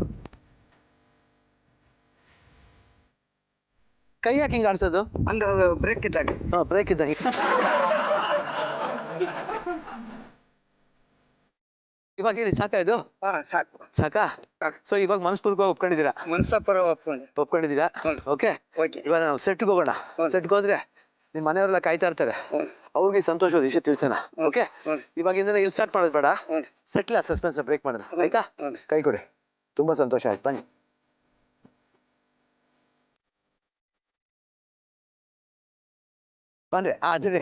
[SPEAKER 2] ಕೈ ಯಾಕೆ ಹಿಂಗೆ ಆಡ್ಸೋದು?
[SPEAKER 7] ಹಂಗ ಬ್ರೇಕ್ ಇದ್ದಾಗ.
[SPEAKER 2] ಹಾಂ, ಬ್ರೇಕ್ ಇದ್ದಂಗೆ. ಇವಾಗ ಹೇಳಿ, ಸಾಕಾ ಇದು?
[SPEAKER 7] ಸಾಕು.
[SPEAKER 2] ಸಾಕಾ? ಸೊ ಇವಾಗ ಮನಸ್ಪೂರ್ವಕವಾಗಿ ಒಪ್ಕೊಂಡಿದ್ದೀರಾ?
[SPEAKER 7] ಮನ್ಸಪ್ಪರ
[SPEAKER 2] ಒಪ್ಕೊಂಡಿದ್ದೀರಾ? ಓಕೆ. ಇವಾಗ ನಾವು ಸೆಟ್ಗೆ ಹೋಗೋಣ. ಸೆಟ್ಗೆ ಹೋದ್ರೆ ನಿಮ್ಮ ಮನೆಯವರೆಲ್ಲ ಕಾಯ್ತಾ ಇರ್ತಾರೆ, ಅವ್ರಿಗೆ ಸಂತೋಷವಾದ ವಿಷಯ ತಿಳಿಸೋಣ. ಓಕೆ, ಇವಾಗಿಂದ ಇಲ್ಲಿ ಸ್ಟಾರ್ಟ್ ಮಾಡೋದು ಬೇಡ, ಸೆಟ್ಲ ಸಸ್ಪೆನ್ಸ್ ಬ್ರೇಕ್ ಮಾಡೋಣ. ಆಯ್ತಾ? ಕೈ ಕೊಡಿ. ತುಂಬಾ ಸಂತೋಷ ಆಯ್ತು, ಬನ್ನಿ. ಬನ್ರಿ. ಅದೇ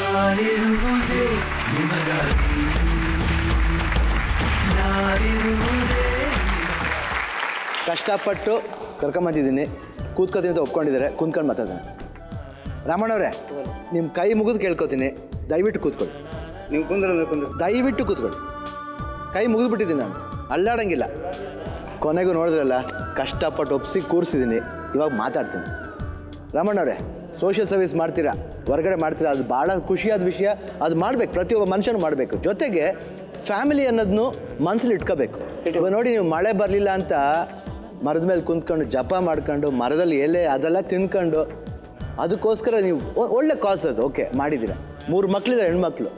[SPEAKER 1] ನಾನಿರುವುದೇ ನಿಮಗಾಗಿ, ನಾನಿರುವುದೇ
[SPEAKER 2] ಕಷ್ಟಪಟ್ಟು ಕರ್ಕೊಂಬಂದಿದ್ದೀನಿ, ಕೂತ್ಕೋತೀನಿ ಅಂತ ಒಪ್ಕೊಂಡಿದ್ದಾರೆ, ಕುಂತ್ಕೊಂಡು ಮಾತಾಡೋಣ. ರಾಮಣ್ಣವ್ರೆ, ನಿಮ್ಮ ಕೈ ಮುಗಿದು ಕೇಳ್ಕೊತೀನಿ, ದಯವಿಟ್ಟು ಕೂತ್ಕೊಳ್ಳಿ.
[SPEAKER 7] ನೀವು ಕುಂದ್ರೆ
[SPEAKER 2] ದಯವಿಟ್ಟು ಕೂತ್ಕೊಳ್ಳಿ. ಕೈ ಮುಗಿದ್ಬಿಟ್ಟಿದ್ದೀನಿ ನಾನು, ಅಲ್ಲಾಡಂಗಿಲ್ಲ. ಕೊನೆಗೂ ನೋಡಿದ್ರಲ್ಲ, ಕಷ್ಟಪಟ್ಟು ಒಪ್ಸಿ ಕೂರಿಸಿದ್ದೀನಿ, ಇವಾಗ ಮಾತಾಡ್ತೀನಿ. ರಾಮಣ್ಣವ್ರೆ, ಸೋಷಿಯಲ್ ಸರ್ವಿಸ್ ಮಾಡ್ತೀರಾ, ಹೊರಗಡೆ ಮಾಡ್ತೀರಾ, ಅದು ಭಾಳ ಖುಷಿಯಾದ ವಿಷಯ, ಅದು ಮಾಡಬೇಕು, ಪ್ರತಿಯೊಬ್ಬ ಮನುಷ್ಯನು ಮಾಡಬೇಕು. ಜೊತೆಗೆ ಫ್ಯಾಮಿಲಿ ಅನ್ನೋದನ್ನು ಮನಸ್ಸಲ್ಲಿ ಇಟ್ಕೋಬೇಕು. ಇವಾಗ ನೋಡಿ, ನೀವು ಮಳೆ ಬರಲಿಲ್ಲ ಅಂತ ಮರದ ಮೇಲೆ ಕುಂತ್ಕೊಂಡು ಜಪ ಮಾಡ್ಕೊಂಡು, ಮರದಲ್ಲಿ ಎಲೆ ಅದೆಲ್ಲ ತಿನ್ಕೊಂಡು, ಅದಕ್ಕೋಸ್ಕರ ನೀವು ಒಳ್ಳೆ ಕಾಸ್ ಅದು. ಓಕೆ, ಮಾಡಿದ್ದೀರಾ. 3 ಮಕ್ಳಿದ್ದಾರೆ, ಹೆಣ್ಮಕ್ಳು.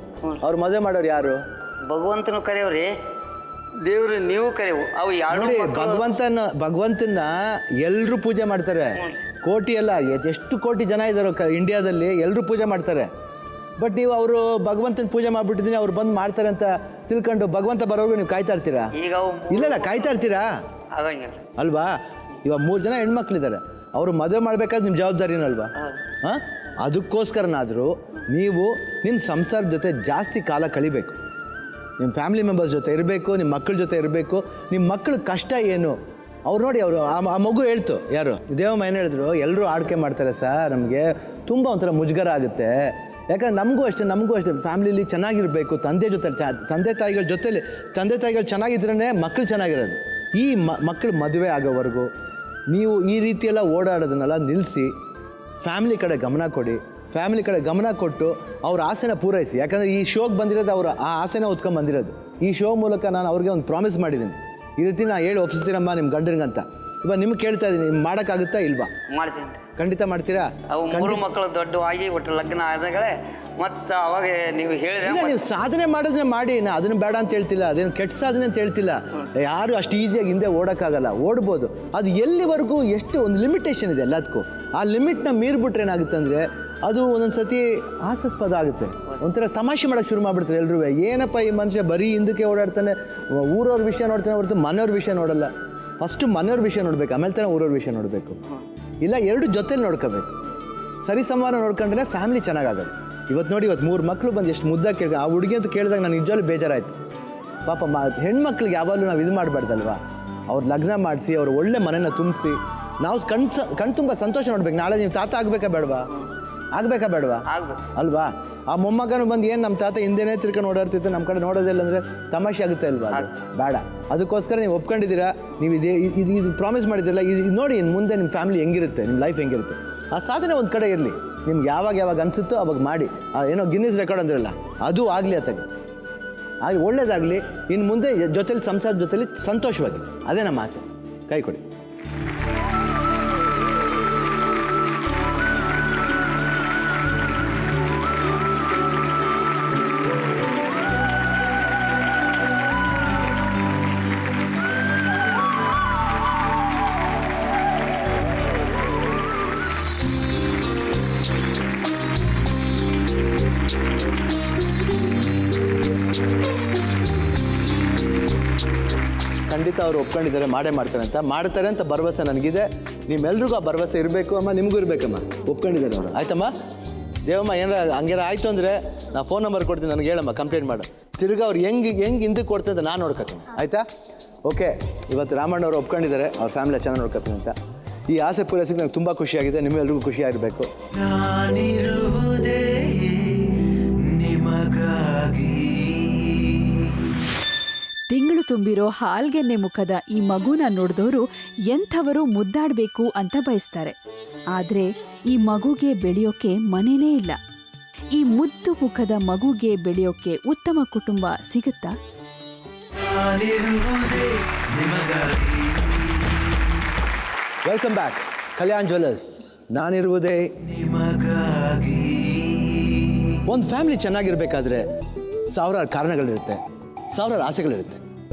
[SPEAKER 2] ಅವ್ರು ಮದುವೆ ಮಾಡೋರು ಯಾರು?
[SPEAKER 7] ಭಗವಂತನು ಕರೆಯವ್ರಿ, ದೇವ್ರು ನೀವು ಕರೆವು. ಅವು
[SPEAKER 2] ನೋಡಿ, ಭಗವಂತನ ಎಲ್ಲರೂ ಪೂಜೆ ಮಾಡ್ತಾರೆ. ಕೋಟಿ ಅಲ್ಲ, ಎಷ್ಟು ಕೋಟಿ ಜನ ಇದ್ದಾರೋ ಇಂಡಿಯಾದಲ್ಲಿ, ಎಲ್ಲರೂ ಪೂಜೆ ಮಾಡ್ತಾರೆ. ಬಟ್ ನೀವು ಅವರು ಭಗವಂತನ ಪೂಜೆ ಮಾಡ್ಬಿಟ್ಟಿದ್ದೀನಿ, ಅವ್ರು ಬಂದು ಮಾಡ್ತಾರೆ ಅಂತ ತಿಳ್ಕೊಂಡು ಭಗವಂತ ಬರೋರ್ಗು ನೀವು ಕಾಯ್ತಾ ಇರ್ತೀರಾ?
[SPEAKER 7] ಈಗ
[SPEAKER 2] ಇಲ್ಲ, ಕಾಯ್ತಾ ಇರ್ತೀರಾ ಅಲ್ವಾ? ಇವಾಗ 3 ಜನ ಹೆಣ್ಮಕ್ಳಿದ್ದಾರೆ, ಅವರು ಮದುವೆ ಮಾಡ್ಬೇಕಾದ್ರೆ ನಿಮ್ಮ ಜವಾಬ್ದಾರಿನೂ ಅಲ್ವಾ? ಹಾಂ, ಅದಕ್ಕೋಸ್ಕರನಾದರೂ ನೀವು ನಿಮ್ಮ ಸಂಸಾರದ ಜೊತೆ ಜಾಸ್ತಿ ಕಾಲ ಕಳಿಬೇಕು. ನಿಮ್ಮ ಫ್ಯಾಮಿಲಿ ಮೆಂಬರ್ಸ್ ಜೊತೆ ಇರಬೇಕು, ನಿಮ್ಮ ಮಕ್ಕಳ ಜೊತೆ ಇರಬೇಕು. ನಿಮ್ಮ ಮಕ್ಕಳ ಕಷ್ಟ ಏನು ಅವ್ರು ನೋಡಿ, ಅವರು ಆ ಮಗು ಹೇಳ್ತು, ಯಾರು ದೇವಮ್ಮ ಏನು ಹೇಳಿದ್ರು, ಎಲ್ಲರೂ ಆಡ್ಕೆ ಮಾಡ್ತಾರೆ ಸರ್, ನಮಗೆ ತುಂಬ ಒಂಥರ ಮುಜುಗರ ಆಗುತ್ತೆ. ಯಾಕಂದ್ರೆ ನಮಗೂ ಅಷ್ಟೇ ಫ್ಯಾಮಿಲಿಲಿ ಚೆನ್ನಾಗಿರಬೇಕು, ತಂದೆ ತಾಯಿಗಳ ಜೊತೆಲಿ ತಂದೆ ತಾಯಿಗಳು ಚೆನ್ನಾಗಿದ್ರೇ ಮಕ್ಕಳು ಚೆನ್ನಾಗಿರೋದು. ಈ ಮಕ್ಕಳು ಮದುವೆ ಆಗೋವರೆಗೂ ನೀವು ಈ ರೀತಿಯೆಲ್ಲ ಓಡಾಡೋದನ್ನೆಲ್ಲ ನಿಲ್ಲಿಸಿ ಫ್ಯಾಮಿಲಿ ಕಡೆ ಗಮನ ಕೊಡಿ. ಫ್ಯಾಮಿಲಿ ಕಡೆ ಗಮನ ಕೊಟ್ಟು ಅವ್ರ ಆಸೆನ ಪೂರೈಸಿ. ಯಾಕಂದರೆ ಈ ಶೋಗೆ ಬಂದಿರೋದು ಅವರು ಆ ಆಸೆನ ಹೊತ್ಕೊಂಡು ಬಂದಿರೋದು. ಈ ಶೋ ಮೂಲಕ ನಾನು ಅವ್ರಿಗೆ ಒಂದು ಪ್ರಾಮಿಸ್ ಮಾಡಿದ್ದೀನಿ, ಈ ರೀತಿ ನಾನು ಹೇಳಿ ಒಪ್ಪಿಸ್ತೀರಮ್ಮ ನಿಮ್ಮ ಗಂಡನಿಗಂತ. ಇವಾಗ ನಿಮ್ಗೆ ಕೇಳ್ತಾ ಇದ್ದೀನಿ, ನಿಮ್ಗೆ ಮಾಡೋಕ್ಕಾಗುತ್ತಾ ಇಲ್ವಾ?
[SPEAKER 7] ಮಾಡ್ತೀನಿ.
[SPEAKER 2] ಖಂಡಿತ ಮಾಡ್ತೀರಾ?
[SPEAKER 7] ಅವು 3 ಮಕ್ಕಳು ದೊಡ್ಡವಾಗಿ ಒಟ್ಟು ಲಗ್ನ ಆದಾಗಲೇ ಮತ್ತು ಅವಾಗ ನೀವು ಹೇಳಿದ್ರೆ
[SPEAKER 2] ಇಲ್ಲ, ನೀವು ಸಾಧನೆ ಮಾಡಿದ್ರೆ ಮಾಡಿ, ನಾ ಅದನ್ನು ಬೇಡ ಅಂತ ಹೇಳ್ತಿಲ್ಲ, ಅದೇನು ಕೆಟ್ಟ ಸಾಧನೆ ಅಂತ ಹೇಳ್ತಿಲ್ಲ. ಯಾರು ಅಷ್ಟು ಈಸಿಯಾಗಿ ಹಿಂದೆ ಓಡೋಕ್ಕಾಗಲ್ಲ, ಓಡ್ಬೋದು. ಅದು ಎಲ್ಲಿವರೆಗೂ ಎಷ್ಟು ಒಂದು ಲಿಮಿಟೇಷನ್ ಇದೆ ಎಲ್ಲದಕ್ಕೂ. ಆ ಲಿಮಿಟ್ನ ಮೀರ್ಬಿಟ್ರೆ ಏನಾಗುತ್ತೆ ಅಂದರೆ ಅದು ಒಂದೊಂದು ಸತಿ ಹಾಸ್ಯಾಸ್ಪದ ಆಗುತ್ತೆ. ಒಂಥರ ತಮಾಷೆ ಮಾಡೋಕ್ಕೆ ಶುರು ಮಾಡಿಬಿಡ್ತಾರೆ ಎಲ್ಲರೂ. ಏನಪ್ಪ ಈ ಮನುಷ್ಯ ಬರೀ ಹಿಂದಕ್ಕೆ ಓಡಾಡ್ತಾನೆ, ಊರವ್ರ ವಿಷಯ ನೋಡ್ತಾನೆ ಹೊರತು ಮನೆಯವ್ರ ವಿಷಯ ನೋಡಲ್ಲ. ಫಸ್ಟು ಮನೆಯವ್ರ ವಿಷಯ ನೋಡಬೇಕು, ಆಮೇಲೆ ತಾನೇ ಊರವ್ರ ವಿಷಯ ನೋಡಬೇಕು. ಇಲ್ಲ, ಎರಡು ಜೊತೆಲಿ ನೋಡ್ಕೋಬೇಕು. ಸರಿ ಸಮಾನ ನೋಡ್ಕೊಂಡ್ರೆ ಫ್ಯಾಮಿಲಿ ಚೆನ್ನಾಗಾಗೋದು. ಇವತ್ತು ನೋಡಿ, ಇವತ್ತು 3 ಮಕ್ಕಳು ಬಂದು ಎಷ್ಟು ಮುದ್ದಾಗಿ ಕೇಳಿದ. ಆ ಹುಡುಗಿ ಅಂತ ಕೇಳಿದಾಗ ನಾನು ನಿಜವಾಗ್ಲೂ ಬೇಜಾರಾಯಿತು. ಪಾಪ ಹೆಣ್ಮಕ್ಳಿಗೆ ಯಾವಾಗಲೂ ನಾವು ಇದು ಮಾಡಬಾರ್ದಲ್ವ. ಅವ್ರ ಲಗ್ನ ಮಾಡಿಸಿ ಅವ್ರು ಒಳ್ಳೆ ಮನೆನ ತುಂಬಿಸಿ ನಾವು ಕಣ್ ತುಂಬ ಸಂತೋಷ ನೋಡ್ಬೇಕು. ನಾಳೆ ನೀವು ತಾತ ಆಗಬೇಕಾ ಬೇಡವಾ?
[SPEAKER 7] ಆಗ್ಬೇಕು
[SPEAKER 2] ಅಲ್ವಾ? ಆ ಮೊಮ್ಮಗನು ಬಂದು ಏನು ನಮ್ಮ ತಾತ ಹಿಂದೆನೇ ತಿರ್ಕೊಂಡು ಓಡಾಡ್ತಿತ್ತು, ನಮ್ಮ ಕಡೆ ನೋಡೋದಿಲ್ಲ ಅಂದರೆ ತಮಾಷೆ ಆಗುತ್ತೆ ಅಲ್ವಾ? ಅದು ಬೇಡ. ಅದಕ್ಕೋಸ್ಕರ ನೀವು ಒಪ್ಕೊಂಡಿದ್ದೀರಾ, ನೀವು ಇದು ಪ್ರಾಮಿಸ್ ಮಾಡಿದ್ದೀರಲ್ಲ, ಇದು ನೋಡಿ ಇನ್ನು ಮುಂದೆ ನಿಮ್ಮ ಫ್ಯಾಮಿಲಿ ಹೆಂಗಿರುತ್ತೆ, ನಿಮ್ಮ ಲೈಫ್ ಹೆಂಗಿರುತ್ತೆ. ಆ ಸಾಧನೆ ಒಂದು ಕಡೆ ಇರಲಿ. ನಿಮ್ಗೆ ಯಾವಾಗ ಅನಿಸುತ್ತೋ ಅವಾಗ ಮಾಡಿ. ಏನೋ ಗಿನ್ನಿಸ್ ರೆಕಾರ್ಡ್ ಅಂದ್ರಲ್ಲ, ಅದು ಆಗಲಿ. ಅತ್ತಾಗೆ ಹಾಗೆ ಒಳ್ಳೇದಾಗಲಿ. ಇನ್ನು ಮುಂದೆ ಜೊತೆಲಿ ಸಂಸಾರದ ಜೊತೆಲಿ ಸಂತೋಷವಾಗಿ. ಅದೇ ನಮ್ಮ ಆಸೆ. ಕೈ ಕೊಡಿ. ಖಂಡಿತ ಅವರು ಒಪ್ಕೊಂಡಿದ್ದಾರೆ, ಮಾಡ್ತಾರೆ ಅಂತ ಭರವಸೆ ನನಗಿದೆ. ನಿಮ್ಮೆಲ್ರಿಗೂ ಆ ಭರವಸೆ ಇರಬೇಕು ಅಮ್ಮ, ನಿಮಗೂ ಇರಬೇಕಮ್ಮ. ಒಪ್ಕೊಂಡಿದ್ದಾರೆ ಅವರು. ಆಯ್ತಮ್ಮ ದೇವಮ್ಮ, ಏನಾರ ಹಂಗಾರ ಆಯಿತು ಅಂದರೆ ನಾ ಫೋನ್ ನಂಬರ್ ಕೊಡ್ತೀನಿ, ನನಗೆ ಹೇಳಮ್ಮ, ಕಂಪ್ಲೇಂಟ್ ಮಾಡು. ತಿರ್ಗಿ ಅವ್ರು ಹೆಂಗೆ ಹಿಂದಕ್ಕೆ ಕೊಡ್ತಾರೆ ಅಂತ ನಾನು ನೋಡ್ಕೊತೀನಿ. ಆಯಿತಾ? ಓಕೆ. ಇವತ್ತು ರಾಮಣ್ಣ ಅವರು ಒಪ್ಕೊಂಡಿದ್ದಾರೆ ಅವ್ರ ಫ್ಯಾಮಿಲಿ ಚೆನ್ನಾಗಿ ನೋಡ್ಕೊತೀನಿ ಅಂತ. ಈ ಆಸೆ ಪೂರೈಸಿಗೆ ನಂಗೆ ತುಂಬ ಖುಷಿಯಾಗಿದೆ. ನಿಮ್ಮೆಲ್ರಿಗೂ ಖುಷಿಯಾಗಿರಬೇಕು.
[SPEAKER 1] ನಾನಿರುವುದೇ ನಿಮಗಾಗಿ.
[SPEAKER 3] ತಿಂಗಳು ತುಂಬಿರೋ ಹಾಲ್ಗೆನ್ನೆ ಮುಖದ ಈ ಮಗುನ ನೋಡಿದವರು ಎಂಥವರು ಮುದ್ದಾಡಬೇಕು ಅಂತ ಬಯಸ್ತಾರೆ. ಆದ್ರೆ ಈ ಮಗುಗೆ ಬೆಳೆಯೋಕೆ ಮನೆನೇ ಇಲ್ಲ. ಈ ಮುದ್ದು ಮುಖದ ಮಗುಗೆ ಬೆಳೆಯೋಕೆ ಉತ್ತಮ ಕುಟುಂಬ ಸಿಗುತ್ತಾ?
[SPEAKER 1] ನಾನಿರುವುದೇ ನಿಮಗಾಗಿ.
[SPEAKER 2] Welcome back. ಕಲ್ಯಾಣ್ ಜ್ಯುವೆಲ್ಲರ್ಸ್, ನಾನಿರುವುದೇ
[SPEAKER 1] ನಿಮಗಾಗಿ.
[SPEAKER 2] ಒಂದು ಫ್ಯಾಮಿಲಿ ಚೆನ್ನಾಗಿರ್ಬೇಕಾದ್ರೆ ಸಾವಿರಾರು ಕಾರಣಗಳಿರುತ್ತೆ, ಸಾವಿರಾರು ಆಸೆಗಳಿರುತ್ತೆ.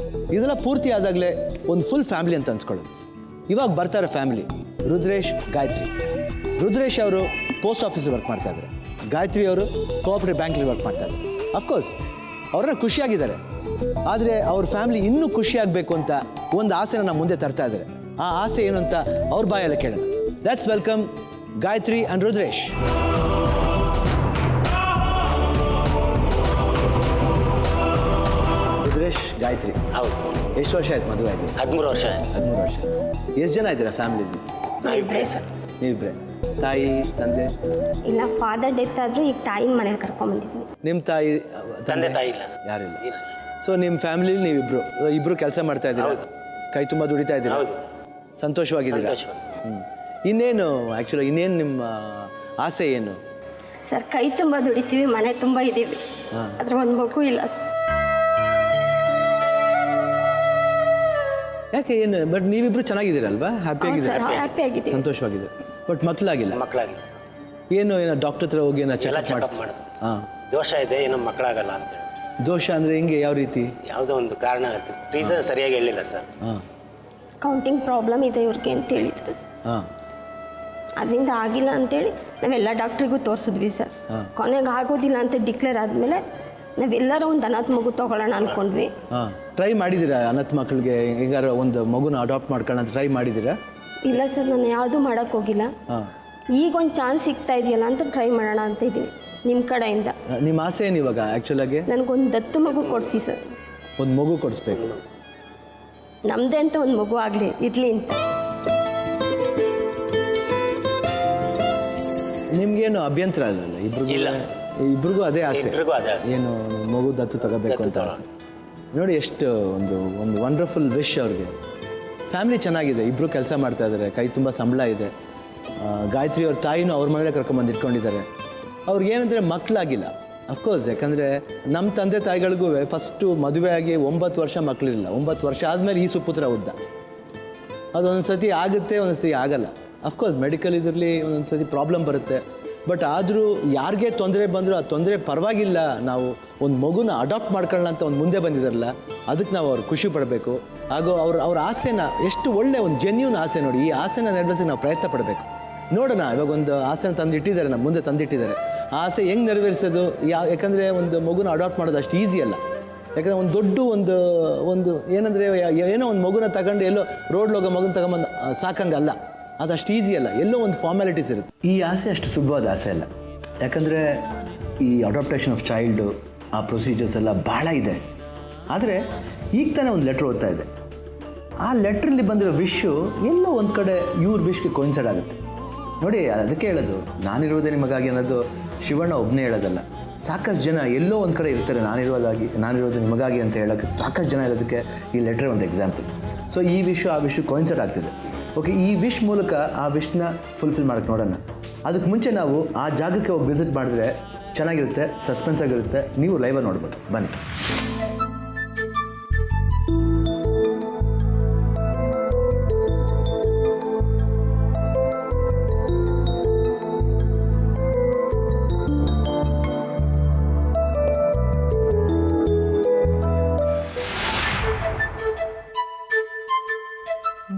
[SPEAKER 2] ಇದೆಲ್ಲ ಪೂರ್ತಿ ಆದಾಗಲೇ ಒಂದು ಫುಲ್ ಫ್ಯಾಮಿಲಿ ಅಂತ ಅನ್ಸ್ಕೊಳ್ಳೋದು. ಇವಾಗ ಬರ್ತಾರೆ ಫ್ಯಾಮಿಲಿ. ರುದ್ರೇಶ್, ಗಾಯತ್ರಿ. ರುದ್ರೇಶ್ ಅವರು ಪೋಸ್ಟ್ ಆಫೀಸಲ್ಲಿ ವರ್ಕ್ ಮಾಡ್ತಾಯಿದ್ದಾರೆ. ಗಾಯತ್ರಿ ಅವರು ಕೋಆಪರೇಟಿವ್ ಬ್ಯಾಂಕಲ್ಲಿ ವರ್ಕ್ ಮಾಡ್ತಾಯಿದ್ದಾರೆ. ಅಫ್ಕೋರ್ಸ್ ಅವ್ರನ್ನ ಖುಷಿಯಾಗಿದ್ದಾರೆ. ಆದರೆ ಅವ್ರ ಫ್ಯಾಮಿಲಿ ಇನ್ನೂ ಖುಷಿಯಾಗಬೇಕು ಅಂತ ಒಂದು ಆಸೆನ ನಮ್ಮ ಮುಂದೆ ತರ್ತಾ ಇದ್ದಾರೆ. ಆ ಆಸೆ ಏನು ಅಂತ ಅವ್ರ ಬಾಯೆಲ್ಲ ಕೇಳೋಣ. Let's welcome Gayatri and Rudresh. Rudresh, Gayatri.
[SPEAKER 8] ಹೌದು.
[SPEAKER 2] ಎಷ್ಟು ವರ್ಷ ಆಯ್ತು ಮದುವೆ ಆಗಿ?
[SPEAKER 8] 13 ವರ್ಷ ಆಯ್ತು.
[SPEAKER 2] 13 ವರ್ಷ. ಎಷ್ಟು ಜನ ಇದ್ದೀರಾ ಫ್ಯಾಮಿಲಿಲಿ?
[SPEAKER 8] ನಾವಿಬ್ಬರೇ ಸರ್.
[SPEAKER 2] ನೀವಿಬ್ಬರೇ? ತಾಯಿ, ತಂದೆ?
[SPEAKER 4] ಇಲ್ಲ, ಫಾದರ್ ಡೆತ್ ಆದರೂ ಈಗ ತಾಯಿನ ಮನೇಲಿ ಕರ್ಕೊಂಡ್ಬಂದಿದ್ದೀನಿ.
[SPEAKER 2] ನಿಮ್ಮ ತಾಯಿ,
[SPEAKER 8] ತಂದೆ ತಾಯಿ ಇಲ್ಲ ಸರ್.
[SPEAKER 2] ಯಾರಿಲ್ಲ. ಸೊ ನಿಮ್ಮ ಫ್ಯಾಮಿಲಿಲಿ ನೀವಿಬ್ಬರು ಕೆಲಸ ಮಾಡ್ತಾ ಇದ್ದೀರಾ? ಕೈ ತುಂಬ ದುಡಿತಾ ಇದ್ದೀರಾ?
[SPEAKER 8] ಹೌದು.
[SPEAKER 2] ಸಂತೋಷವಾಗಿದ್ದೀರಾ? ಇನ್ನೇನು ಆ್ಯಕ್ಚುಲಿ ಇನ್ನೇನು ನಿಮ್ಮ ಆಸೆ ಏನು?
[SPEAKER 4] ಸರ್, ಕೈ ತುಂಬ ದುಡಿತೀವಿ, ಮನೆ ತುಂಬ ಇದ್ದೀವಿ, ಅದ್ರ ಒಂದು ಮಗು ಇಲ್ಲ.
[SPEAKER 2] ಯಾಕೆ ಏನು? ಬಟ್ ನೀವಿಬ್ರು ಚೆನ್ನಾಗಿದ್ದೀರಲ್ವಾ?
[SPEAKER 4] ಹ್ಯಾಪಿ ಆಗಿದ್ದೀವಿ,
[SPEAKER 2] ಸಂತೋಷವಾಗಿದೆ. ಬಟ್ ಮಕ್ಕಳಾಗಿಲ್ಲ?
[SPEAKER 8] ಮಕ್ಕಳಾಗಿಲ್ಲ.
[SPEAKER 2] ಏನೋ ಡಾಕ್ಟರ್ ಹತ್ರ ಹೋಗಿ ಏನೋ ಚೆಕಪ್
[SPEAKER 8] ಚೆಕಪ್ ಮಾಡಿಸ್. ದೋಷ ಇದೆ, ಏನೋ ಮಕ್ಕಳಾಗಲ್ಲ ಅಂತ ಹೇಳಿ.
[SPEAKER 2] ದೋಷ ಅಂದರೆ ಹೆಂಗೆ, ಯಾವ ರೀತಿ?
[SPEAKER 8] ಯಾವುದೋ ಒಂದು ಕಾರಣ ರೀಸನ್ ಸರಿಯಾಗಿ ಹೇಳಿಲ್ಲ ಸರ್.
[SPEAKER 4] ಕೌಂಟಿಂಗ್ ಪ್ರಾಬ್ಲಮ್ ಇದೆ ಇವ್ರಿಗೆ ಅಂತ ಹೇಳಿದ್ರು ಸರ್.
[SPEAKER 2] ಹಾಂ.
[SPEAKER 4] ಅದರಿಂದ ಆಗಿಲ್ಲ ಅಂತೇಳಿ ನಾವೆಲ್ಲ ಡಾಕ್ಟ್ರಿಗೂ ತೋರಿಸಿದ್ವಿ ಸರ್. ಕೊನೆಗೆ ಆಗೋದಿಲ್ಲ ಅಂತ ಡಿಕ್ಲೇರ್ ಆದಮೇಲೆ ನಾವೆಲ್ಲರೂ ಒಂದು ಅನಾಥ ಮಗು ತೊಗೊಳ್ಳೋಣ ಅಂದ್ಕೊಂಡ್ವಿ.
[SPEAKER 2] ಹಾಂ. ಟ್ರೈ ಮಾಡಿದ್ದೀರಾ ಅನಾಥ ಮಕ್ಕಳಿಗೆ ಹೇಗಾರ ಒಂದು ಮಗುನ ಅಡಾಪ್ಟ್ ಮಾಡ್ಕೊಳ್ಳೋಣ ಅಂತ ಟ್ರೈ ಮಾಡಿದ್ದೀರಾ?
[SPEAKER 4] ಇಲ್ಲ ಸರ್, ನಾನು ಯಾವುದೂ ಮಾಡೋಕ್ಕೋಗಿಲ್ಲ. ಈಗ ಒಂದು ಚಾನ್ಸ್ ಸಿಗ್ತಾ ಇದೆಯಲ್ಲ ಅಂತ ಟ್ರೈ ಮಾಡೋಣ ಅಂತ ಇದ್ದೀವಿ ನಿಮ್ಮ ಕಡೆಯಿಂದ.
[SPEAKER 2] ನಿಮ್ಮ ಆಸೆ ಏನು ಇವಾಗ ಆ್ಯಕ್ಚುಲಾಗಿ?
[SPEAKER 4] ನನಗೊಂದು ದತ್ತು ಮಗು ಕೊಡಿಸಿ ಸರ್.
[SPEAKER 2] ಒಂದು ಮಗು ಕೊಡಿಸ್ಬೇಕು.
[SPEAKER 4] ನಮ್ಮದೇ ಅಂತ ಒಂದು ಮಗು ಆಗಲಿ ಇರಲಿ ಅಂತ.
[SPEAKER 2] ನಿಮ್ಗೇನು ಅಭ್ಯಂತರ ಅಲ್ಲಲ್ಲ? ಇಬ್ರಿಗೂ ಅದೇ ಆಸೆ. ಏನು ಮಗು ದತ್ತು ತಗೋಬೇಕು ಅಂತ ಆಸೆ. ನೋಡಿ ಎಷ್ಟು ಒಂದು ವಂಡರ್ಫುಲ್ ವಿಶ್ ಅವ್ರಿಗೆ. ಫ್ಯಾಮಿಲಿ ಚೆನ್ನಾಗಿದೆ, ಇಬ್ಬರು ಕೆಲಸ ಮಾಡ್ತಾ ಇದ್ದಾರೆ, ಕೈ ತುಂಬ ಸಂಬಳ ಇದೆ. ಗಾಯತ್ರಿ ಅವ್ರ ತಾಯಿನೂ ಅವ್ರ ಮನೇಲೆ ಕರ್ಕೊಂಬಂದು ಇಟ್ಕೊಂಡಿದ್ದಾರೆ. ಅವ್ರಿಗೇನಂದರೆ ಮಕ್ಕಳಾಗಿಲ್ಲ ಅಫ್ಕೋರ್ಸ್, ಯಾಕಂದರೆ ನಮ್ಮ ತಂದೆ ತಾಯಿಗಳಿಗೂ ಫಸ್ಟು ಮದುವೆ ಆಗಿ 9 ವರ್ಷ ಮಕ್ಕಳಿಲ್ಲ. 9 ವರ್ಷ ಆದಮೇಲೆ ಈ ಸುಪುತ್ರ ಉದ್ದ. ಅದೊಂದು ಸತಿ ಆಗುತ್ತೆ, ಒಂದೊಂದು ಸತಿ ಆಗಲ್ಲ. ಅಫ್ಕೋರ್ಸ್ ಮೆಡಿಕಲ್ ಇದರಲ್ಲಿ ಒಂದೊಂದು ಸತಿ ಪ್ರಾಬ್ಲಮ್ ಬರುತ್ತೆ. ಬಟ್ ಆದರೂ ಯಾರಿಗೆ ತೊಂದರೆ ಬಂದರೂ ಆ ತೊಂದರೆ ಪರವಾಗಿಲ್ಲ, ನಾವು ಒಂದು ಮಗುನ ಅಡಾಪ್ಟ್ ಮಾಡ್ಕೊಳ್ಳೋಣ ಅಂತ ಒಂದು ಮುಂದೆ ಬಂದಿದ್ದಾರಲ್ಲ, ಅದಕ್ಕೆ ನಾವು ಅವ್ರು ಖುಷಿ ಪಡಬೇಕು. ಹಾಗೂ ಅವ್ರ ಆಸೆನ, ಎಷ್ಟು ಒಳ್ಳೆ ಒಂದು ಜೆನ್ಯೂನ್ ಆಸೆ ನೋಡಿ, ಈ ಆಸೆನ ನೆರವೇರಿಸಿ ನಾವು ಪ್ರಯತ್ನ ಪಡಬೇಕು. ನೋಡೋಣ, ಇವಾಗ ಒಂದು ಆಸೆನ ತಂದಿಟ್ಟಿದ್ದಾರೆ, ನಮ್ಮ ಮುಂದೆ ತಂದಿಟ್ಟಿದ್ದಾರೆ. ಆ ಆಸೆ ಹೆಂಗೆ ನೆರವೇರಿಸೋದು, ಯಾಕಂದರೆ ಒಂದು ಮಗುನ ಅಡಾಪ್ಟ್ ಮಾಡೋದು ಅಷ್ಟು ಈಸಿ ಅಲ್ಲ. ಯಾಕಂದರೆ ಒಂದು ದೊಡ್ಡ ಒಂದು ಏನಂದರೆ ಏನೋ ಒಂದು ಮಗುನ ತಗೊಂಡು ಎಲ್ಲೋ ರೋಡ್ ಹೋಗೋ ಮಗುನ ತಗೊಂಬಂದು ಸಾಕಂಗಲ್ಲ, ಅದು ಅಷ್ಟು ಈಸಿ ಅಲ್ಲ, ಎಲ್ಲೋ ಒಂದು ಫಾರ್ಮ್ಯಾಲಿಟೀಸ್ ಇರುತ್ತೆ. ಈ ಆಸೆ ಅಷ್ಟು ಸುಲಭವಾದ ಆಸೆ ಅಲ್ಲ. ಯಾಕಂದರೆ ಈ ಅಡಾಪ್ಟೇಷನ್ ಆಫ್ ಚೈಲ್ಡು, ಆ ಪ್ರೊಸೀಜರ್ಸ್ ಎಲ್ಲ ಭಾಳ ಇದೆ. ಆದರೆ ಈಗ ತಾನೇ ಒಂದು ಲೆಟ್ರ್ ಓದ್ತಾ ಇದೆ, ಆ ಲೆಟ್ರಲ್ಲಿ ಬಂದಿರೋ ವಿಶ್ಶು ಎಲ್ಲೋ ಒಂದು ಕಡೆ ಇವ್ರ ವಿಶ್ಗೆ ಕೋಯಿನ್ಸೈಡ್ ಆಗುತ್ತೆ ನೋಡಿ. ಅದಕ್ಕೆ ಹೇಳೋದು, ನಾನಿರುವುದೇ ನಿಮಗಾಗಿ ಅನ್ನೋದು ಶಿವಣ್ಣ ಒಬ್ಬನೇ ಹೇಳೋದಲ್ಲ. ಸಾಕಷ್ಟು ಜನ ಎಲ್ಲೋ ಒಂದು ಕಡೆ ಇರ್ತಾರೆ, ನಾನಿರೋದು ನಿಮಗಾಗಿ ಅಂತ ಹೇಳೋಕ್ಕೆ ಸಾಕಷ್ಟು ಜನ ಇರೋದಕ್ಕೆ ಈ ಲೆಟ್ರ್ ಒಂದು ಎಕ್ಸಾಂಪಲ್. ಸೊ ಈ ವಿಶ್ವ ಆ ವಿಶ್ವ ಕೋಯಿನ್ಸೈಡ್ ಆಗ್ತಿದೆ. ಓಕೆ, ಈ ವಿಶ್ ಮೂಲಕ ಆ ವಿಶ್ನ ಫುಲ್ಫಿಲ್ ಮಾಡೋಕ್ಕೆ ನೋಡೋಣ. ಅದಕ್ಕೆ ಮುಂಚೆ ನಾವು ಆ ಜಾಗಕ್ಕೆ ಹೋಗಿ ವಿಸಿಟ್ ಮಾಡಿದ್ರೆ ಚೆನ್ನಾಗಿರುತ್ತೆ, ಸಸ್ಪೆನ್ಸ್ ಆಗಿರುತ್ತೆ. ನೀವು ಲೈವಲ್ಲಿ ನೋಡ್ಬೋದು, ಬನ್ನಿ.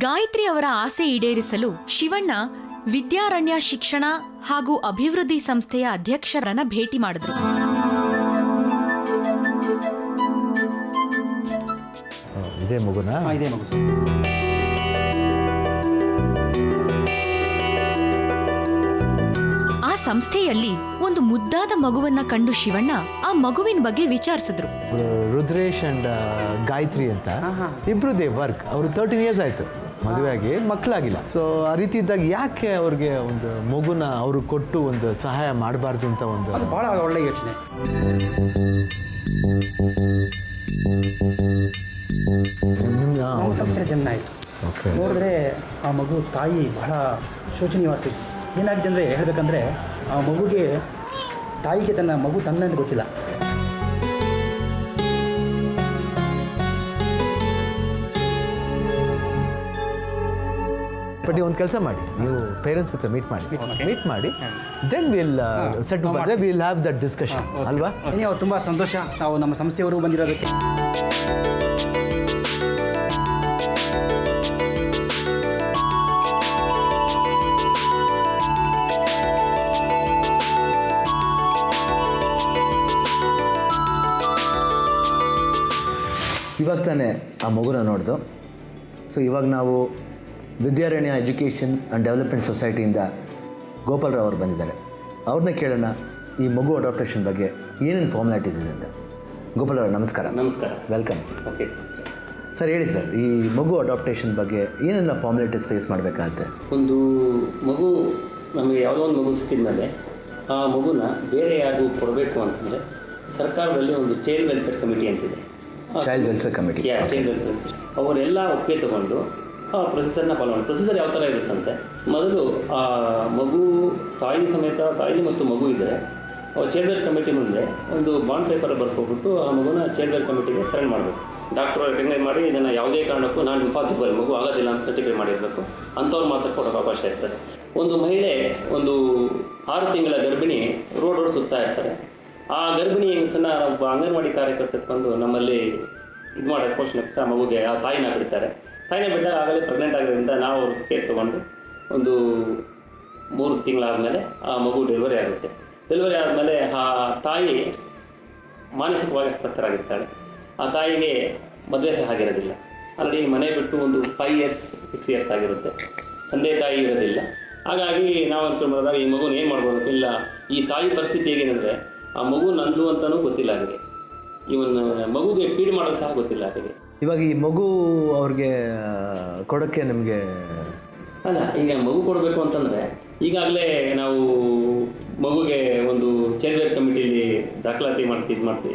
[SPEAKER 6] ಗಾಯತ್ರಿ ಅವರ ಆಸೆ ಈಡೇರಿಸಲು ಶಿವಣ್ಣ ವಿದ್ಯಾರಣ್ಯ ಶಿಕ್ಷಣ ಹಾಗೂ ಅಭಿವೃದ್ಧಿ ಸಂಸ್ಥೆಯ ಅಧ್ಯಕ್ಷರನ್ನ ಭೇಟಿ ಮಾಡಿದ್ರು.
[SPEAKER 2] ಇದೇ ಮಗುನ?
[SPEAKER 9] ಇದೇ ಮಗು.
[SPEAKER 6] ಆ ಸಂಸ್ಥೆಯಲ್ಲಿ ಒಂದು ಮುದ್ದಾದ ಮಗುವನ್ನ ಕಂಡು ಶಿವಣ್ಣ ಆ ಮಗುವಿನ ಬಗ್ಗೆ ವಿಚಾರಿಸಿದ್ರು.
[SPEAKER 2] ರುದ್ರೇಶ್ ಅಂಡ್ ಗಾಯತ್ರಿ ಅಂತ ಇಬ್ರು ದೇ ವರ್ಕ್. ಅವರು 13 years ಆಯಿತು ಮದುವೆ ಆಗಿ, ಮಕ್ಕಳಾಗಿಲ್ಲ. ಸೊ ಆ ರೀತಿ ಇದ್ದಾಗ ಯಾಕೆ ಅವ್ರಿಗೆ ಒಂದು ಮಗುನ ಅವರು ಕೊಟ್ಟು ಒಂದು ಸಹಾಯ ಮಾಡಬಾರ್ದು ಅಂತ ಒಂದು,
[SPEAKER 9] ಅದು ಭಾಳ ಒಳ್ಳೆ ಯೋಚನೆ. ಸಂಸ್ಥೆ ಜನ ಆಯಿತು. ನೋಡಿದ್ರೆ ಆ ಮಗು ತಾಯಿ ಬಹಳ ಶೋಚನೀಯವಾಗ್ತಿ. ಏನಾಗಿದೆ ಅಂದರೆ ಹೇಳಬೇಕಂದ್ರೆ, ಆ ಮಗುಗೆ ತಾಯಿಗೆ ತನ್ನ ಮಗು ತಂದೆ ಅಂತ ಗೊತ್ತಿಲ್ಲ.
[SPEAKER 2] ಬಟ್ ಒಂದು ಕೆಲಸ ಮಾಡಿ, ನೀವು ಪೇರೆಂಟ್ಸ್ ಹತ್ರ ಮೀಟ್ ಮಾಡಿ ದೆನ್ ವಿಲ್ ಸೆಟ್ ಬಂದರೆ ವಿಲ್ ಹ್ಯಾವ್ ದಟ್ ಡಿಸ್ಕಷನ್ ಅಲ್ವಾ?
[SPEAKER 9] ನೀವು ತುಂಬ ಸಂತೋಷ ತಾವು ನಮ್ಮ ಸಂಸ್ಥೆಯವರು ಬಂದಿರೋದಕ್ಕೆ.
[SPEAKER 2] ಇವಾಗ ತಾನೇ ಆ ಮಗುನ ನೋಡ್ದು. ಸೊ ಇವಾಗ ನಾವು ವಿದ್ಯಾರಣ್ಯ ಎಜುಕೇಷನ್ ಆ್ಯಂಡ್ ಡೆವಲಪ್ಮೆಂಟ್ ಸೊಸೈಟಿಯಿಂದ ಗೋಪಾಲರಾವ್ ಅವರು ಬಂದಿದ್ದಾರೆ. ಅವ್ರನ್ನ ಕೇಳೋಣ ಈ ಮಗು ಅಡಾಪ್ಟೇಷನ್ ಬಗ್ಗೆ ಏನೇನು ಫಾರ್ಮ್ಯಾಲಿಟೀಸ್ ಇದೆ ಅಂತ. ಗೋಪಾಲರಾವ್ ನಮಸ್ಕಾರ.
[SPEAKER 8] ನಮಸ್ಕಾರ.
[SPEAKER 2] ವೆಲ್ಕಮ್.
[SPEAKER 8] ಓಕೆ
[SPEAKER 2] ಸರ್ ಹೇಳಿ ಸರ್, ಈ ಮಗು ಅಡಾಪ್ಟೇಷನ್ ಬಗ್ಗೆ ಏನೆಲ್ಲ ಫಾರ್ಮ್ಯಾಲಿಟೀಸ್ ಫೇಸ್ ಮಾಡಬೇಕಾಗತ್ತೆ?
[SPEAKER 8] ಒಂದು ಮಗು ನಮಗೆ ಯಾವುದೋ ಒಂದು ಮಗು ಸಿಕ್ಕಿದ ಮೇಲೆ ಆ ಮಗುನ ಬೇರೆ ಯಾರಿಗೂ ಕೊಡಬೇಕು ಅಂತಂದರೆ ಸರ್ಕಾರದಲ್ಲಿ ಒಂದು ಚೈಲ್ಡ್ ವೆಲ್ಫೇರ್ ಕಮಿಟಿ ಅಂತಿದೆ.
[SPEAKER 2] Child welfare committee.
[SPEAKER 8] Child welfare ಅವರೆಲ್ಲ ಒಪ್ಪಿಗೆ ತೊಗೊಂಡು ಆ ಪ್ರೊಸೀಜರ್ನ ಫಾಲೋ ಮಾಡಿ. ಪ್ರೊಸೀಜರ್ ಯಾವ ಥರ ಇರುತ್ತಂತೆ, ಮೊದಲು ಆ ಮಗು ತಾಯಿ ಸಮೇತ, ತಾಯಿ ಮತ್ತು ಮಗು ಇದ್ದರೆ ಚೈಲ್ಡ್ ವೆಲ್ಫೇರ್ ಕಮಿಟಿ ಮುಂದೆ ಒಂದು ಬಾಂಡ್ ಪೇಪರ್ ಬರ್ಕೊಬಿಟ್ಟು ಆ ಮಗುನ ಚೈಲ್ಡ್ ವೆಲ್ಫೇರ್ ಕಮಿಟಿಗೆ ಸರೆಂಡ್ ಮಾಡಬೇಕು. ಡಾಕ್ಟ್ರು ರೆಕಗ್ನೈಸ್ ಮಾಡಿ ಇದನ್ನು ಯಾವುದೇ ಕಾರಣಕ್ಕೂ ನಾನು ಇಂಪಾಸಿಬಲ್ ಮಗು ಆಗೋದಿಲ್ಲ ಅಂತ ಸರ್ಟಿಫೈ ಮಾಡಿರಬೇಕು. ಅಂಥವ್ರು ಮಾತ್ರ ಕೊಡೋಕ್ಕೆ ಅವಕಾಶ ಇರ್ತದೆ. ಒಂದು ಮಹಿಳೆ ಒಂದು 6 ತಿಂಗಳ ಗರ್ಭಿಣಿ ರೋಡ್ ಸುತ್ತಾ ಇರ್ತಾರೆ. ಆ ಗರ್ಭಿಣಿ ಹೆಂಗಸನ್ನ ಒಬ್ಬ ಅಂಗನವಾಡಿ ಕಾರ್ಯಕರ್ತರು ಬಂದು ನಮ್ಮಲ್ಲಿ ಇದು ಮಾಡೋಕ್ಕೆ ಪೋಷಣಕ್ಕೆ ಆ ಮಗುಗೆ ಆ ತಾಯಿನ ಬಿಡ್ತಾರೆ. ತಾಯಿನ ಬಿಟ್ಟಾಗ ಆಗಲೇ ಪ್ರೆಗ್ನೆಂಟ್ ಆಗಿರೋದ್ರಿಂದ ನಾವು ಅವ್ರ ಕೇರ್ ತೊಗೊಂಡು ಒಂದು 3 ತಿಂಗಳಾದಮೇಲೆ ಆ ಮಗು ಡೆಲಿವರಿ ಆಗುತ್ತೆ. ಡೆಲಿವರಿ ಆದಮೇಲೆ ಆ ತಾಯಿ ಮಾನಸಿಕವಾಗಿ ಅಸ್ವಸ್ಥರಾಗಿರ್ತಾಳೆ. ಆ ತಾಯಿಗೆ ಮದುವೆ ಸಹ ಆಗಿರೋದಿಲ್ಲ. ಆಲ್ರೆಡಿ ಮನೆ ಬಿಟ್ಟು ಒಂದು 5 years 6 years ಆಗಿರುತ್ತೆ. ತಂದೆ ತಾಯಿ ಇರೋದಿಲ್ಲ. ಹಾಗಾಗಿ ನಾವು ಅನ್ಕೊಂಡ್ಬಂದಾಗ ಈ ಮಗುನ ಏನು ಮಾಡ್ಬೋದು, ಇಲ್ಲ ಈ ತಾಯಿ ಪರಿಸ್ಥಿತಿ ಹೇಗೇನೆಂದರೆ ಆ ಮಗು ನಂದು ಅಂತಲೂ ಗೊತ್ತಿಲ್ಲ ಆಗಿದೆ, ಇವನ್ ಮಗುಗೆ ಫೀಡ್ ಮಾಡೋದು ಸಹ ಗೊತ್ತಿಲ್ಲ ಆಗಿದೆ.
[SPEAKER 2] ಇವಾಗ ಈ ಮಗು ಅವ್ರಿಗೆ ಕೊಡೋಕ್ಕೆ ನಿಮಗೆ
[SPEAKER 8] ಅಲ್ಲ, ಈಗ ಮಗು ಕೊಡಬೇಕು ಅಂತಂದರೆ ಈಗಾಗಲೇ ನಾವು ಮಗುಗೆ ಒಂದು ಚೈಲ್ಡ್ ವೇರ್ ಕಮಿಟಿಲಿ ದಾಖಲಾತಿ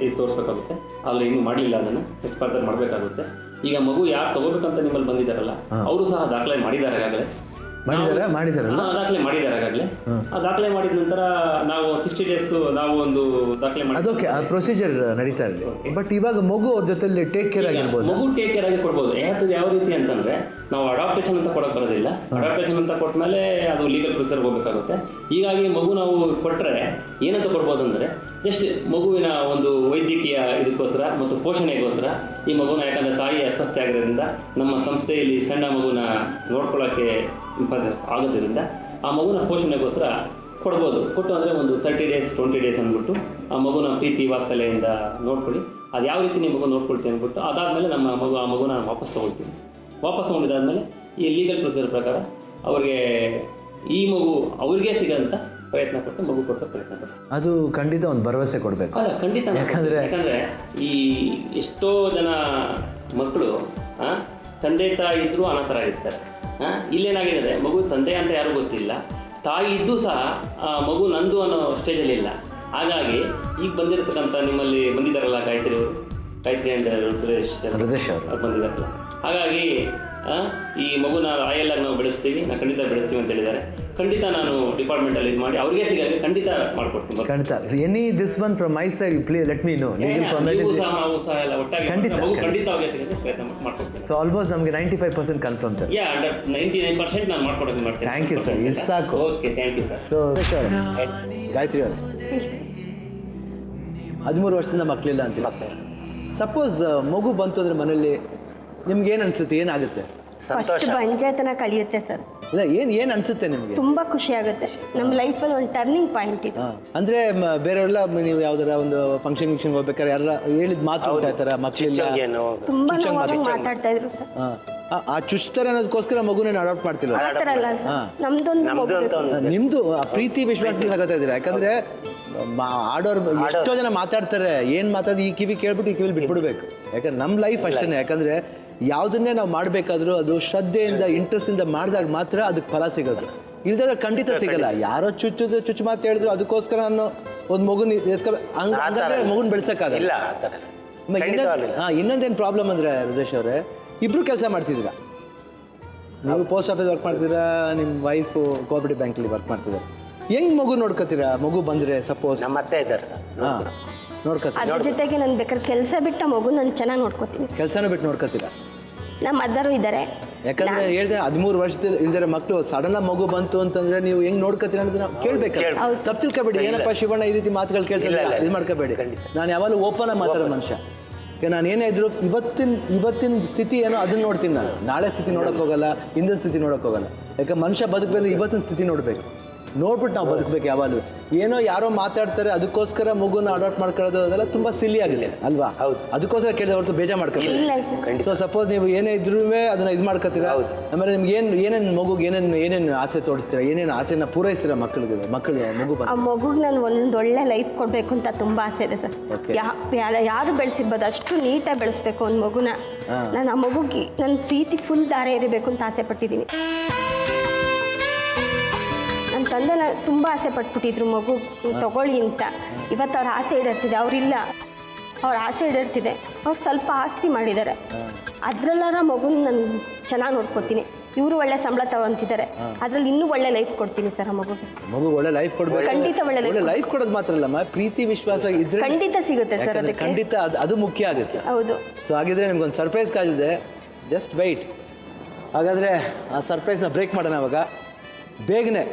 [SPEAKER 8] ಇದು ತೋರಿಸ್ಬೇಕಾಗುತ್ತೆ. ಅಲ್ಲಿ ಇನ್ನೂ ಮಾಡಲಿಲ್ಲ, ಅದನ್ನು ನೆಕ್ಸ್ಟ್ ಫರ್ದರ್ ಮಾಡಬೇಕಾಗುತ್ತೆ. ಈಗ ಮಗು ಯಾರು ತಗೋಬೇಕಂತ ನಿಮ್ಮಲ್ಲಿ ಬಂದಿದ್ದಾರಲ್ಲ, ಅವರು ಸಹ ದಾಖಲೆ ಮಾಡಿದ್ದಾರೆ ಈಗಾಗಲೇ. ದಾಖಲೆ ಮಾಡಿದ್ದಾರೆ ಈಗಾಗಲೇ. ಆ ದಾಖಲೆ ಮಾಡಿದ ನಂತರ ನಾವು 60 days ನಾವು ಒಂದು ದಾಖಲೆ ಮಾಡಿ
[SPEAKER 2] ಅದಕ್ಕೆ ಆ ಪ್ರೊಸೀಜರ್ ನಡೀತಾ ಇದೆ. ಬಟ್ ಇವಾಗ ಮಗು ಅವ್ರ ಜೊತೆಲಿ ಟೇಕ್ ಕೇರ್ ಆಗಿರ್ಬೋದು,
[SPEAKER 8] ಮಗು ಟೇಕ್ ಕೇರ್ ಆಗಿ ಕೊಡ್ಬೋದು. ಯಾವ ರೀತಿ ಅಂತಂದರೆ ನಾವು ಅಡಾಪ್ಟೇಷನ್ ಅಂತ ಕೊಡೋಕೆ ಬರೋದಿಲ್ಲ. ಅಡಾಪ್ಟೇಷನ್ ಅಂತ ಕೊಟ್ಟಮೇಲೆ ಅದು ಲೀಗಲ್ ಪ್ರೊಸೀಜರ್ ಹೋಗಬೇಕಾಗುತ್ತೆ. ಹೀಗಾಗಿ ಮಗು ನಾವು ಕೊಟ್ಟರೆ ಏನಂತ ಕೊಡ್ಬೋದು ಅಂದರೆ, ಜಸ್ಟ್ ಮಗುವಿನ ಒಂದು ವೈದ್ಯಕೀಯ ಇದಕ್ಕೋಸ್ಕರ ಮತ್ತು ಪೋಷಣೆಗೋಸ್ಕರ ಈ ಮಗುನ, ಯಾಕಂದರೆ ತಾಯಿ ಅಸ್ವಸ್ಥೆ ಆಗಿರೋದ್ರಿಂದ ನಮ್ಮ ಸಂಸ್ಥೆಯಲ್ಲಿ ಸಣ್ಣ ಮಗುನ ನೋಡ್ಕೊಳ್ಳೋಕ್ಕೆ ಆಗೋದ್ರಿಂದ ಆ ಮಗುನ ಪೋಷಣೆಗೋಸ್ಕರ ಕೊಡ್ಬೋದು. ಕೊಟ್ಟು ಅಂದರೆ ಒಂದು 30 days 20 days ಅಂದ್ಬಿಟ್ಟು ಆ ಮಗುನ ಪ್ರೀತಿ ವಾತ್ಸಲ್ಯದಿಂದ ನೋಡ್ಕೊಳ್ಳಿ. ಅದು ಯಾವ ರೀತಿ ನೀವು ಮಗು ನೋಡ್ಕೊಳ್ತೀವಿ ಅಂದ್ಬಿಟ್ಟು ಅದಾದಮೇಲೆ ಆ ಮಗುನ ವಾಪಸ್ ತೊಗೊಳ್ತೀವಿ. ವಾಪಸ್ ತೊಗೊಂಡಿದ್ದಾದಮೇಲೆ ಈ ಲೀಗಲ್ ಪ್ರೊಸೀಜರ್ ಪ್ರಕಾರ ಅವ್ರಿಗೆ ಈ ಮಗು ಅವ್ರಿಗೆ ಸಿಗೋಂಥ ಪ್ರಯತ್ನ ಪಟ್ಟು ಮಗು ಕೊಡ್ಸೋ ಪ್ರಯತ್ನ ಪಡ್ತಾರೆ.
[SPEAKER 2] ಅದು ಖಂಡಿತ ಒಂದು ಭರವಸೆ ಕೊಡಬೇಕು.
[SPEAKER 8] ಅಲ್ಲ, ಖಂಡಿತ. ಯಾಕಂದರೆ ಈ ಎಷ್ಟೋ ಜನ ಮಕ್ಕಳು ತಂದೆ ತಾಯಿ ಇದ್ದರೂ ಅನಾಥರಾಗಿರ್ತಾರೆ. ಇಲ್ಲೇನಾಗಿದೆ, ಮಗು ತಂದೆ ಅಂತ ಯಾರೂ ಗೊತ್ತಿಲ್ಲ, ತಾಯಿ ಇದ್ದೂ ಸಹ ಮಗು ನಂದು ಅನ್ನೋ ಸ್ಟೇಜಲ್ಲಿ ಇಲ್ಲ. ಹಾಗಾಗಿ ಈಗ ಬಂದಿರತಕ್ಕಂಥ ನಿಮ್ಮಲ್ಲಿ ಬಂದಿದ್ದಾರಲ್ಲ ಗಾಯತ್ರಿ ಆ್ಯಂಡ್ ರುದ್ರೇಶ್ ಅವರು ಬಂದಿದ್ದಾರಲ್ಲ, ಹಾಗಾಗಿ ಈ ಮಗುನ ರಾಯಲ್ಲಾಗಿ ನಾವು ಬೆಳೆಸ್ತೀವಿ, ಖಂಡಿತ ಬೆಳೆಸ್ತೀವಿ ಅಂತ ಹೇಳಿದ್ದಾರೆ. ಖಂಡಿತ ನಾನು ಡಿಪಾರ್ಟ್ಮೆಂಟಲ್ಲಿ ಇದು ಮಾಡಿ ಅವ್ರಿಗೆ ಸಿಗಾಗಿ ಖಂಡಿತ ಮಾಡ್ಕೊಡ್ತೀನಿ.
[SPEAKER 2] ಖಂಡಿತ. Any this one from my side you please let me know. Legal formality
[SPEAKER 8] ನಾವು ಸಹ ಎಲ್ಲ ಒಟ್ಟಾಗಿ ಖಂಡಿತ ಅವ್ರಿಗೆ ಸಿಗಕ್ಕೆ ಪ್ರಯತ್ನ ಮಾಡ್ಕೊಡ್ತೀನಿ.
[SPEAKER 2] ಸೊ ಆಲ್ಮೋಸ್ಟ್ ನಮಗೆ 95% ಕನ್ಫರ್ಮ್ ಸರ್.
[SPEAKER 8] 99% ನಾನು ಮಾಡ್ಕೊಡೋಕೆ ಮಾಡ್ತೀನಿ.
[SPEAKER 2] Thank you sir. ಇದು ಸಾಕು.
[SPEAKER 8] Okay, thank you sir.
[SPEAKER 2] So Gayatri ಅವರೇ, 13 ವರ್ಷದಿಂದ ಮಕ್ಕಳಿಲ್ಲ ಅಂತೀವಿ. ಸಪೋಸ್ ಮಗು ಬಂತು ಅಂದರೆ ಮನೇಲಿ ನಿಮ್ಗೆ ಏನು ಅನ್ಸುತ್ತೆ, ಏನಾಗುತ್ತೆ?
[SPEAKER 4] ಫಸ್ಟ್ ಬಂಜಾತನ ಕಳಿಯುತ್ತೆ ಸರ್.
[SPEAKER 2] ಇಲ್ಲ, ಏನು ಅನ್ಸುತ್ತೆ ನಿಮಗೆ?
[SPEAKER 4] ತುಂಬ ಖುಷಿ ಆಗುತ್ತೆ. ನಮ್ಮ ಲೈಫಲ್ಲಿ ಒಂದು ಟರ್ನಿಂಗ್ ಪಾಯಿಂಟ್ ಇದೆ.
[SPEAKER 2] ಅಂದರೆ ಬೇರೆಯವರೆಲ್ಲ ನೀವು ಯಾವ್ದಾರ ಒಂದು ಫಂಕ್ಷನ್ ಹೋಗ್ಬೇಕಾದ್ರೆ ಯಾರ ಹೇಳಿದ ಮಾತು ಉಂಟಾಯ್ತಾರ ಮಕ್ಕಳಿಲ್ಲ
[SPEAKER 4] ತುಂಬ ಮಾತಾಡ್ತಾ ಇದ್ರು ಸರ್.
[SPEAKER 2] ಆ ಚುಚ್ತಾರೆ ಅನ್ನೋದಕ್ಕೋಸ್ಕರ ಮಗುನ ಅಡಾಪ್ಟ್ ಮಾಡ್ತಿಲ್ಲ. ನಿಮ್ದು ಪ್ರೀತಿ ವಿಶ್ವಾಸದಿಂದ ಆಗತ್ತಾ ಇದ್ದೀರಾ? ಯಾಕಂದ್ರೆ ಆಡೋರು ಎಷ್ಟೋ ಜನ ಮಾತಾಡ್ತಾರೆ, ಏನು ಮಾತಾಡಿ ಈ ಕಿವಿ ಕೇಳ್ಬಿಟ್ಟು ಈ ಕಿವಿಲಿ ಬಿಟ್ಬಿಡ್ಬೇಕು. ಯಾಕಂದ್ರೆ ನಮ್ಮ ಲೈಫ್ ಅಷ್ಟೇ. ಯಾಕಂದ್ರೆ ಯಾವುದನ್ನೇ ನಾವು ಮಾಡಬೇಕಾದ್ರೂ ಅದು ಶ್ರದ್ಧೆಯಿಂದ ಇಂಟ್ರೆಸ್ಟಿಂದ ಮಾಡಿದಾಗ ಮಾತ್ರ ಅದಕ್ಕೆ ಫಲ ಸಿಗೋದು. ಇಲ್ದಾಗ ಖಂಡಿತ ಸಿಗಲ್ಲ. ಯಾರೋ ಚುಚ್ಚು ಮಾತು ಹೇಳಿದ್ರು ಅದಕ್ಕೋಸ್ಕರ ನಾನು ಒಂದು ಮಗುನ ಹಂಗಂದ್ರೆ ಮಗುನ ಬೆಳೆಸೋಕ್ಕಾಗಲ್ಲ. ಇನ್ನೊಂದೇನು ಪ್ರಾಬ್ಲಮ್ ಅಂದರೆ ರುದ್ರೇಶ್ ಅವರೇ, ಇಬ್ರು ಕೆಲಸ ಮಾಡ್ತಿದ್ದೀರಾ. ನೀವು ಪೋಸ್ಟ್ ಆಫೀಸ್ ವರ್ಕ್ ಮಾಡ್ತಿದ್ದೀರಾ, ನಿಮ್ಮ ವೈಫು ಕೋಆಪರೇಟಿವ್ ಬ್ಯಾಂಕಲ್ಲಿ ವರ್ಕ್ ಮಾಡ್ತಿದ್ದಾರೆ. ಹೆಂಗ್ ಮಗು ನೋಡ್ಕೋತೀರಾ? ಮಗು ಬಂದರೆ ಸಪೋಸ್
[SPEAKER 10] ನಮ್ಮ ಅತ್ತೆ ಇದ್ದಾರೆ,
[SPEAKER 2] ನೋಡ್ಕೋತೀರಾ?
[SPEAKER 4] ಅದ್ರ ಜೊತೆಗೆ ನಾನು ಬೇಕಾದ್ರೆ ಕೆಲಸ ಬಿಟ್ಟ ಮಗು ನಾನು ಚೆನ್ನಾಗಿ ನೋಡ್ಕೋತೀನಿ.
[SPEAKER 2] ಕೆಲಸನೂ ಬಿಟ್ಟು ನೋಡ್ಕೋತೀರಾ?
[SPEAKER 4] ನಮ್ಮ ಮದರು ಇದ್ದಾರೆ.
[SPEAKER 2] ಯಾಕಂದ್ರೆ ಹೇಳಿದ್ರೆ 13 ವರ್ಷದಲ್ಲಿ ಇಲ್ದಿರೋ ಮಕ್ಕಳು ಸಡನ್ ಮಗು ಬಂತು ಅಂತಂದ್ರೆ ನೀವು ಹೆಂಗ್ ನೋಡ್ಕೋತೀರ ಅನ್ನೋದನ್ನ ಕೇಳ್ಬೇಕಲ್ಲ. ತಪ್ಪು ತಿಳ್ಕೊಬೇಡಿ. ಏನಪ್ಪ ಶಿವಣ್ಣ ಈ ರೀತಿ ಮಾತುಗಳು ಕೇಳ್ತಾರೆ ಇದು ಮಾಡ್ಕೋಬೇಡಿ. ನಾನು ಯಾವಾಗಲೂ ಓಪನ್ ಆಗಿ ಮಾತಾಡೋ ಮನುಷ್ಯ. ನಾನು ಏನೇ ಇದ್ರು ಇವತ್ತಿನ ಸ್ಥಿತಿ ಏನೋ ಅದನ್ನ ನೋಡ್ತೀನಿ. ನಾನು ನಾಳೆ ಸ್ಥಿತಿ ನೋಡೋಕೆ ಹೋಗಲ್ಲ, ಹಿಂದಿನ ಸ್ಥಿತಿ ನೋಡೋಕೆ ಹೋಗಲ್ಲ. ಯಾಕೆ ಮನುಷ್ಯ ಬದುಕಬೇಕು, ಇವತ್ತಿನ ಸ್ಥಿತಿ ನೋಡ್ಬೇಕು, ನೋಡ್ಬಿಟ್ಟು ನಾವು ಬದುಕಬೇಕು. ಯಾವಾಗಲೂ ಏನೋ ಯಾರೋ ಮಾತಾಡ್ತಾರೆ ಅದಕ್ಕೋಸ್ಕರ ಮಗುನ ಅಡಾಪ್ಟ್ ಮಾಡ್ಕೊಳ್ಳೋದು ಅದೆಲ್ಲ ತುಂಬ ಸಿಲ್ಲಿ ಆಗಿದೆ ಅಲ್ವಾ? ಹೌದು. ಅದಕ್ಕೋಸ್ಕರ ಕೇಳಿದೆ ಹೊರತು ಬೇಜಾರು ಮಾಡ್ಕೊತೀವಿ. ಸೊ ಸಪೋಸ್ ನೀವು ಏನೇ ಇದ್ರೂ ಅದನ್ನ ಇದು ಮಾಡ್ಕೊತೀರಾ. ಆಮೇಲೆ ನಿಮ್ಗೆ ಏನೇನು ಮಗುಗೆ ಏನೇನು ಆಸೆ ತೋರಿಸ್ತೀರಾ, ಏನೇನು ಆಸೆನ ಪೂರೈಸ್ತೀರಾ ಮಕ್ಕಳು ಮಗು
[SPEAKER 4] ಆ ಮಗುಗೆ ನಾನು ಒಂದೊಳ್ಳೆ ಲೈಫ್ ಕೊಡಬೇಕು ಅಂತ ತುಂಬ ಆಸೆ ಇದೆ ಸರ್. ಯಾರು ಬೆಳೆಸಿರ್ಬೋದು ಅಷ್ಟು ನೀಟಾಗಿ ಬೆಳೆಸ್ಬೇಕು ಒಂದು ಮಗುನ. ನಾನು ಆ ಮಗುಗೆ ನನ್ನ ಪ್ರೀತಿ ಫುಲ್ ದಾರೆ ಇರಬೇಕು ಅಂತ ಆಸೆ ಪಟ್ಟಿದ್ದೀನಿ. ನನ್ನ ತಂದೆ ತುಂಬ ಆಸೆ ಪಟ್ಬಿಟ್ಟಿದ್ರು ಮಗು ತಗೊಳ್ಳಿ ಅಂತ. ಇವತ್ತು ಅವ್ರ ಆಸೆ ಈಡೇರ್ತಿದೆ. ಅವರಿಲ್ಲ, ಅವ್ರ ಆಸೆ ಈಡೇರ್ತಿದೆ. ಅವ್ರು ಸ್ವಲ್ಪ ಆಸ್ತಿ ಮಾಡಿದ್ದಾರೆ, ಅದರಲ್ಲಾರ ಮಗುನ ನಾನು ಚೆನ್ನಾಗಿ ನೋಡ್ಕೊತೀನಿ. ಇವರು ಒಳ್ಳೆ ಸಂಬಳ ತಗೊಂತಿದ್ದಾರೆ, ಅದ್ರಲ್ಲಿ ಇನ್ನೂ ಒಳ್ಳೆ ಲೈಫ್ ಕೊಡ್ತೀನಿ ಸರ್. ಆ ಮಗು ಒಳ್ಳೆ ಲೈಫ್ ಕೊಡ್ಬೇಕು. ಖಂಡಿತ ಒಳ್ಳೆ ಲೈಫ್
[SPEAKER 2] ಕೊಡೋದು ಮಾತ್ರ ಅಲ್ಲಮ್ಮ, ಪ್ರೀತಿ ವಿಶ್ವಾಸ ಇದ್ರೆ
[SPEAKER 4] ಖಂಡಿತ ಸಿಗುತ್ತೆ ಸರ್. ಅದಕ್ಕೆ
[SPEAKER 2] ಖಂಡಿತ ಅದು ಮುಖ್ಯ ಆಗುತ್ತೆ.
[SPEAKER 4] ಹೌದು.
[SPEAKER 2] ಸೊ ಹಾಗಿದ್ರೆ ನಿಮ್ಗೊಂದು ಸರ್ಪ್ರೈಸ್ ಕಾದಿದೆ, ಜಸ್ಟ್ ವೈಟ್. ಹಾಗಾದರೆ ಆ ಸರ್ಪ್ರೈಸ್ನ ಬ್ರೇಕ್ ಮಾಡೋಣ. ಅವಾಗ ಬೇಗನೆ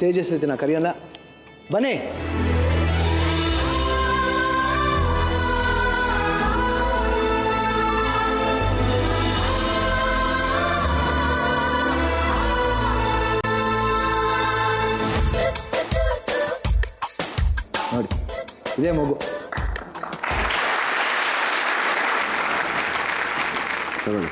[SPEAKER 2] ತೇಜಸ್ವಿನ ಕರೆಯೋಣ, ಬನ್ನಿ. ನೋಡಿ, ಇದೇ ಮಗು. ತಗೊಳ್ಳಿ.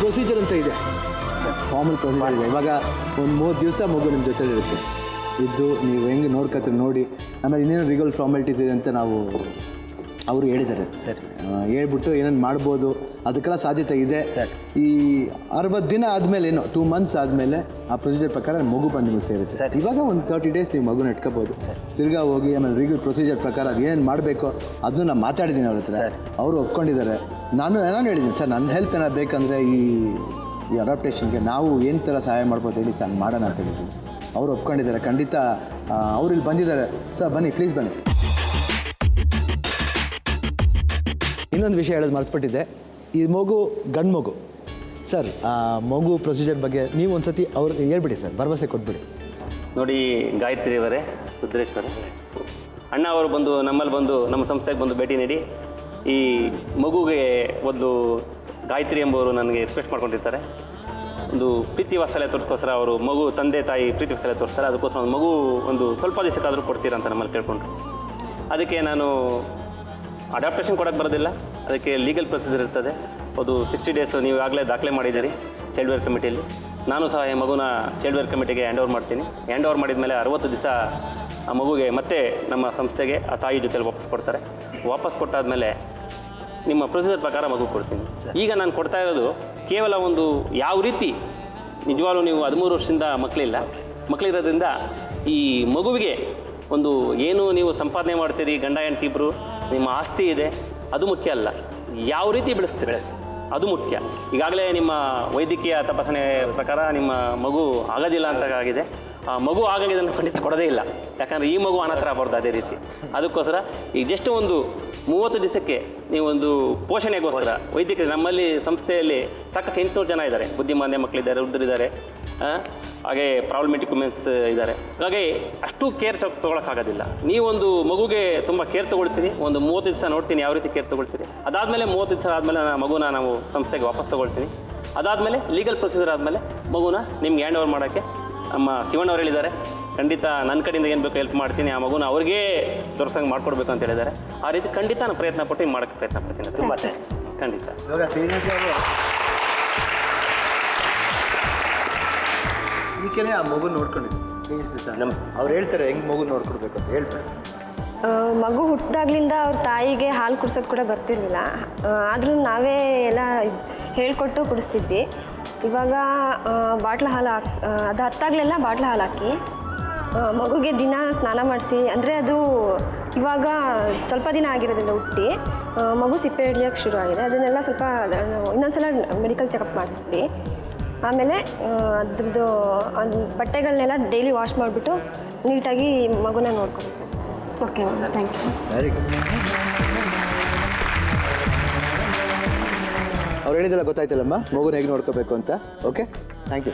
[SPEAKER 2] ಪ್ರೊಸೀಜರ್ ಅಂತ ಇದೆ. ಪ್ರೊಸೀಜರ್ ಇದೆ. ಇವಾಗ ಒಂದು 30 ದಿವಸ ಮಗು ನಿಮ್ಮ ಜೊತೆಲಿ ಇರುತ್ತೆ. ಇದ್ದು ನೀವು ಹೆಂಗೆ ನೋಡ್ಕೊತೀರಿ ನೋಡಿ. ಆಮೇಲೆ ಇನ್ನೇನು ಲೀಗಲ್ ಫಾರ್ಮಾಲಿಟೀಸ್ ಇದೆ ಅಂತ ನಾವು ಅವರು ಹೇಳಿದ್ದಾರೆ.
[SPEAKER 10] ಸರಿ.
[SPEAKER 2] ಹೇಳ್ಬಿಟ್ಟು ಏನೇನು ಮಾಡ್ಬೋದು ಅದಕ್ಕೆಲ್ಲ ಸಾಧ್ಯತೆ ಇದೆ.
[SPEAKER 10] ಸರಿ.
[SPEAKER 2] ಈ 60 ದಿನ ಆದಮೇಲೆ ಏನೋ 2 ಮಂತ್ಸ್ ಆದಮೇಲೆ ಆ ಪ್ರೊಸೀಜರ್ ಪ್ರಕಾರ ಮಗು ಬಂದು ನಿಮಗೆ ಸೇರುತ್ತೆ.
[SPEAKER 10] ಸರಿ.
[SPEAKER 2] ಇವಾಗ ಒಂದು 30 ಡೇಸ್ ನೀವು ಮಗುನ ಇಟ್ಕೋಬೋದು. ತಿರ್ಗಾ ಹೋಗಿ ಆಮೇಲೆ ಲೀಗಲ್ ಪ್ರೊಸೀಜರ್ ಪ್ರಕಾರ ಅದು ಏನೇನು ಮಾಡಬೇಕೋ ಅದನ್ನು ನಾನು ಮಾತಾಡಿದ್ದೀನಿ ಅವ್ರ ಹತ್ರ. ಅವರು ಒಪ್ಕೊಂಡಿದ್ದಾರೆ. ನಾನು ಹೇಳಿದ್ದೀನಿ ಸರ್, ನನ್ನ ಹೆಲ್ಪ್ ಏನಾದ್ರು ಬೇಕಂದರೆ ಈ ಅಡಾಪ್ಟೇಷನ್ಗೆ ನಾವು ಏನು ಥರ ಸಹಾಯ ಮಾಡ್ಬೋದು ಹೇಳಿ ಸರ್, ಮಾಡೋಣ ಅಂತ ಹೇಳಿದ್ದೀನಿ. ಅವರು ಒಪ್ಕೊಂಡಿದ್ದಾರೆ. ಖಂಡಿತ ಅವ್ರು ಇಲ್ಲಿ ಬಂದಿದ್ದಾರೆ. ಸರ್ ಬನ್ನಿ, ಪ್ಲೀಸ್ ಬನ್ನಿ. ಇನ್ನೊಂದು ವಿಷಯ ಹೇಳೋದು ಮರ್ತ್ಬಿಟ್ಟಿದ್ದೆ. ಈ ಮಗು ಗಂಡು ಮಗು ಸರ್. ಆ ಮಗು ಪ್ರೊಸೀಜರ್ ಬಗ್ಗೆ ನೀವು ಒಂದು ಸತಿ ಅವ್ರು ಹೇಳ್ಬಿಡಿ ಸರ್, ಭರವಸೆ ಕೊಟ್ಬಿಡಿ.
[SPEAKER 8] ನೋಡಿ ಗಾಯತ್ರಿ ಅವರೇ, ರುದ್ರೇಶ್ವರೇ, ಅಣ್ಣ ಅವರು ಬಂದು ನಮ್ಮಲ್ಲಿ ಬಂದು ನಮ್ಮ ಸಂಸ್ಥೆಗೆ ಬಂದು ಭೇಟಿ ನೀಡಿ ಈ ಮಗುಗೆ ಒಂದು ಗಾಯತ್ರಿ ಎಂಬುವರು ನನಗೆ ರಿಕ್ವೆಸ್ಟ್ ಮಾಡ್ಕೊಂಡಿರ್ತಾರೆ. ಒಂದು ಪ್ರೀತಿ ವಾತ್ಸಲ್ಯ ತೋರಿಸ್ಕೋಸ್ಕರ ಅವರು ಮಗು ತಂದೆ ತಾಯಿ ಪ್ರೀತಿ ವಾತ್ಸಲ್ಯ ತೋರಿಸ್ತಾರೆ. ಅದಕ್ಕೋಸ್ಕರ ಒಂದು ಮಗು ಒಂದು ಸ್ವಲ್ಪ ದಿವಸಕ್ಕಾದರೂ ಕೊಡ್ತೀರಾ ಅಂತ ನಮ್ಮಲ್ಲಿ ಕೇಳ್ಕೊಂಡ್ರು. ಅದಕ್ಕೆ ನಾನು ಅಡಾಪ್ಟೇಷನ್ ಕೊಡೋಕ್ಕೆ ಬರೋದಿಲ್ಲ, ಅದಕ್ಕೆ ಲೀಗಲ್ ಪ್ರೊಸೀಜರ್ ಇರ್ತದೆ. ಅದು 60 ಡೇಸ್ ನೀವು ಆಗಲೇ ದಾಖಲೆ ಮಾಡಿದ್ದೀರಿ ಚೈಲ್ಡ್ ವೇರ್ ಕಮಿಟಿಯಲ್ಲಿ. ನಾನು ಸಹ ಈ ಮಗುನ ಚೈಲ್ಡ್ ವೇರ್ ಕಮಿಟಿಗೆ ಹ್ಯಾಂಡ್ ಓವರ್ ಮಾಡ್ತೀನಿ. ಹ್ಯಾಂಡ್ ಓವರ್ ಮಾಡಿದ ಮೇಲೆ 60 ದಿವಸ ಆ ಮಗುಗೆ ಮತ್ತೆ ನಮ್ಮ ಸಂಸ್ಥೆಗೆ ಆ ತಾಯಿ ಜೊತೆಲಿ ವಾಪಸ್ ಕೊಡ್ತಾರೆ. ವಾಪಸ್ ಕೊಟ್ಟಾದಮೇಲೆ ನಿಮ್ಮ ಪ್ರೊಸೀಜರ್ ಪ್ರಕಾರ ಮಗು ಕೊಡ್ತೀನಿ. ಈಗ ನಾನು ಕೊಡ್ತಾ ಇರೋದು ಕೇವಲ ಒಂದು ಯಾವ ರೀತಿ ನಿಜವಾಗ್ಲೂ ನೀವು 13 ವರ್ಷದಿಂದ ಮಕ್ಕಳಿರೋದ್ರಿಂದ ಈ ಮಗುವಿಗೆ ಒಂದು ಏನು ನೀವು ಸಂಪಾದನೆ ಮಾಡ್ತೀರಿ, ಗಂಡ ಹೆಂಡತಿ ಇಬ್ಬರು, ನಿಮ್ಮ ಆಸ್ತಿ ಇದೆ, ಅದು ಮುಖ್ಯ ಅಲ್ಲ. ಯಾವ ರೀತಿ ಬೆಳೆಸ್ತೀರಿ ಅದು ಮುಖ್ಯ. ಈಗಾಗಲೇ ನಿಮ್ಮ ವೈದ್ಯಕೀಯ ತಪಾಸಣೆ ಪ್ರಕಾರ ನಿಮ್ಮ ಮಗು ಆಗೋದಿಲ್ಲ ಅಂತ ಆಗಿದೆ. ಆ ಮಗು ಆಗಾಗ ಇದನ್ನು ಖಂಡಿತ ಕೊಡೋದೇ ಇಲ್ಲ. ಯಾಕಂದರೆ ಈ ಮಗು ಅನಾಥರ ಆಗ್ಬಾರ್ದು ಅದೇ ರೀತಿ. ಅದಕ್ಕೋಸ್ಕರ ಈಗ ಜಸ್ಟ್ ಒಂದು 30 ದಿವಸಕ್ಕೆ ನೀವೊಂದು ಪೋಷಣೆಗೋಸ್ಕರ ವೈದ್ಯಕೀಯ ನಮ್ಮಲ್ಲಿ ಸಂಸ್ಥೆಯಲ್ಲಿ ತಕ್ಕ 800 ಜನ ಇದ್ದಾರೆ. ಬುದ್ಧಿಮಾಂದ್ಯ ಮಕ್ಕಳಿದ್ದಾರೆ, ವೃದ್ಧರಿದ್ದಾರೆ, ಹಾಗೆ ಪ್ರಾಬ್ಲಮೆಟಿಕ್ ವುಮೆನ್ಸ್ ಇದ್ದಾರೆ. ಹಾಗಾಗಿ ಅಷ್ಟು ಕೇರ್ ತೊಗೊಳಕ್ಕಾಗೋದಿಲ್ಲ. ನೀವೊಂದು ಮಗುಗೆ ತುಂಬ ಕೇರ್ ತೊಗೊಳ್ತೀರಿ. ಒಂದು 30 ದಿವಸ ನೋಡ್ತೀನಿ ಯಾವ ರೀತಿ ಕೇರ್ ತೊಗೊಳ್ತೀರಿ. ಅದಾದಮೇಲೆ 30 ದಿವಸ ಆದಮೇಲೆ ಮಗುನ ನಾವು ಸಂಸ್ಥೆಗೆ ವಾಪಸ್ ತೊಗೊಳ್ತೀನಿ. ಅದಾದಮೇಲೆ ಲೀಗಲ್ ಪ್ರೊಸೀಜರ್ ಆದಮೇಲೆ ಮಗುನ ನಿಮ್ಗೆ ಹ್ಯಾಂಡ್ ಓವರ್ ಮಾಡೋಕ್ಕೆ ನಮ್ಮ ಶಿವಣ್ಣವ್ರು ಹೇಳಿದ್ದಾರೆ. ಖಂಡಿತ ನನ್ನ ಕಡೆಯಿಂದ ಏನು ಬೇಕು ಹೆಲ್ಪ್ ಮಾಡ್ತೀನಿ. ಆ ಮಗುನ ಅವ್ರಿಗೆ ತೋರ್ಸಂಗೆ ಮಾಡ್ಕೊಡ್ಬೇಕು ಅಂತ ಹೇಳಿದ್ದಾರೆ. ಆ ರೀತಿ ಖಂಡಿತ ನಾನು ಪ್ರಯತ್ನ ಪಟ್ಟು ಮಾಡೋಕ್ಕೆ ಪ್ರಯತ್ನ ಪಡ್ತೀನಿ. ತುಂಬ ಖಂಡಿತ.
[SPEAKER 2] ಈಗೇನೆ ಆ ಮಗು ನೋಡ್ಕೊಂಡಿದ್ದು ನಮಸ್ತೆ. ಅವ್ರು ಹೇಳ್ತಾರೆ ಹೆಂಗೆ ಮಗು ನೋಡ್ಕೊಡ್ಬೇಕು ಅಂತ ಹೇಳ್ತಾರೆ.
[SPEAKER 4] ಮಗು ಹುಟ್ಟಿದಾಗ್ಲಿಂದ ಅವ್ರ ತಾಯಿಗೆ ಹಾಲು ಕುಡ್ಸೋದು ಕೂಡ ಬರ್ತಿರ್ಲಿಲ್ಲ. ಆದರೂ ನಾವೇ ಎಲ್ಲ ಹೇಳ್ಕೊಟ್ಟು ಕುಡಿಸ್ತಿದ್ವಿ. ಇವಾಗ ಬಾಟ್ಲ ಹಾಲು ಅದು ಹತ್ತಾಗಲೆಲ್ಲ ಬಾಟ್ಲ ಹಾಲು ಹಾಕಿ ಮಗುಗೆ ದಿನ ಸ್ನಾನ ಮಾಡಿಸಿ, ಅಂದರೆ ಅದು ಇವಾಗ ಸ್ವಲ್ಪ ದಿನ ಆಗಿರೋದಿಲ್ಲ ಹುಟ್ಟಿ, ಮಗು ಸಿಪ್ಪೆ ಹಿಡಿಯೋಕ್ಕೆ ಶುರು ಆಗಿದೆ. ಅದನ್ನೆಲ್ಲ ಸ್ವಲ್ಪ ಇನ್ನೊಂದ್ಸಲ ಮೆಡಿಕಲ್ ಚೆಕಪ್ ಮಾಡಿಸ್ಬಿಟ್ಟು ಆಮೇಲೆ ಅದ್ರದ್ದು ಬಟ್ಟೆಗಳನ್ನೆಲ್ಲ ಡೈಲಿ ವಾಶ್ ಮಾಡಿಬಿಟ್ಟು ನೀಟಾಗಿ ಮಗುನ ನೋಡ್ಕೊಬೇಕು. Okay, thank you.
[SPEAKER 2] Very good. ಅವ್ರು ಹೇಳಿದೆಲ್ಲ ಗೊತ್ತಾಯ್ತಲ್ಲಮ್ಮ, ಮಗುನ ಹೇಗೆ ನೋಡ್ಕೋಬೇಕು ಅಂತ. Okay, thank you.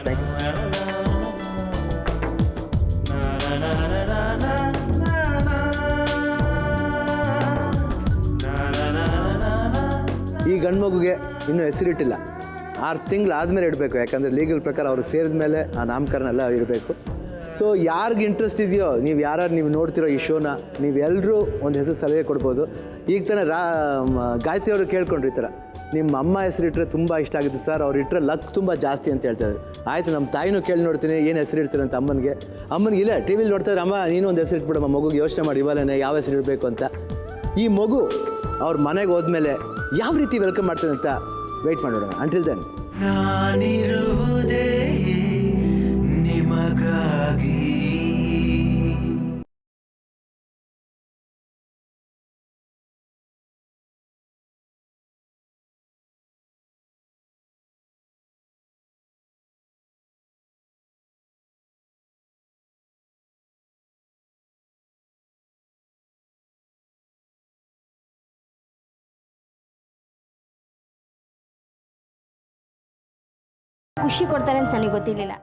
[SPEAKER 2] ಈ ಗಂಡು ಮಗುಗೆ ಇನ್ನೂ ಹೆಸರಿಟ್ಟಿಲ್ಲ. 6 ತಿಂಗಳು ಆದಮೇಲೆ ಇಡಬೇಕು. ಯಾಕಂದರೆ ಲೀಗಲ್ ಪ್ರಕಾರ ಅವರು ಸೇರಿದ ಮೇಲೆ ಆ ನಾಮಕರಣ ಎಲ್ಲ ಇರಬೇಕು. ಸೊ ಯಾರಿಗೆ ಇಂಟ್ರೆಸ್ಟ್ ಇದೆಯೋ, ನೀವು ಯಾರು ನೀವು ನೋಡ್ತಿರೋ ಈ ಶೋನ, ನೀವೆಲ್ಲರೂ ಒಂದು ಹೆಸರು ಸಲಹೆ ಕೊಡ್ಬೋದು. ಈಗ ತಾನೇ ಗಾಯತ್ರಿ ಅವರು ಕೇಳ್ಕೊಂಡ್ರಿ ಈ ಥರ, ನಿಮ್ಮ ಅಮ್ಮ ಹೆಸರಿಟ್ಟರೆ ತುಂಬ ಇಷ್ಟ ಆಗುತ್ತೆ ಸರ್, ಅವ್ರು ಇಟ್ಟರೆ ಲಕ್ ತುಂಬ ಜಾಸ್ತಿ ಅಂತ ಹೇಳ್ತಾರೆ. ಆಯಿತು, ನಮ್ಮ ತಾಯಿನೂ ಕೇಳಿ ನೋಡ್ತೀನಿ ಏನು ಹೆಸರು ಇಡ್ತಾರೆ ಅಂತ. ಅಮ್ಮನಿಗೆ ಇಲ್ಲ, ಟಿ ವಿಲಿ ನೋಡ್ತಾರೆ, ಅಮ್ಮ ನೀನು ಒಂದು ಹೆಸರು ಇಟ್ಬಿಡಮ್ಮ ಮಗುಗೆ, ಯೋಚನೆ ಮಾಡಿ ಇವಾಗಲೇ ಯಾವ ಹೆಸರು ಇಡಬೇಕು ಅಂತ. ಈ ಮಗು ಅವ್ರ ಮನೆಗೆ ಹೋದ್ಮೇಲೆ ಯಾವ ರೀತಿ ವೆಲ್ಕಮ್ ಮಾಡ್ತಾರೆ ಅಂತ ವೆಯ್ಟ್ ಮಾಡೋಣ. ಅಂಟಿಲ್ ದೆನ್
[SPEAKER 1] ನಾನಿರುವುದೇ ನಿಮಗಾಗಿ.
[SPEAKER 4] ಖುಷಿ ಕೊಡ್ತಾರೆ ಅಂತ ನನಗೆ ಗೊತ್ತಿರಲಿಲ್ಲ.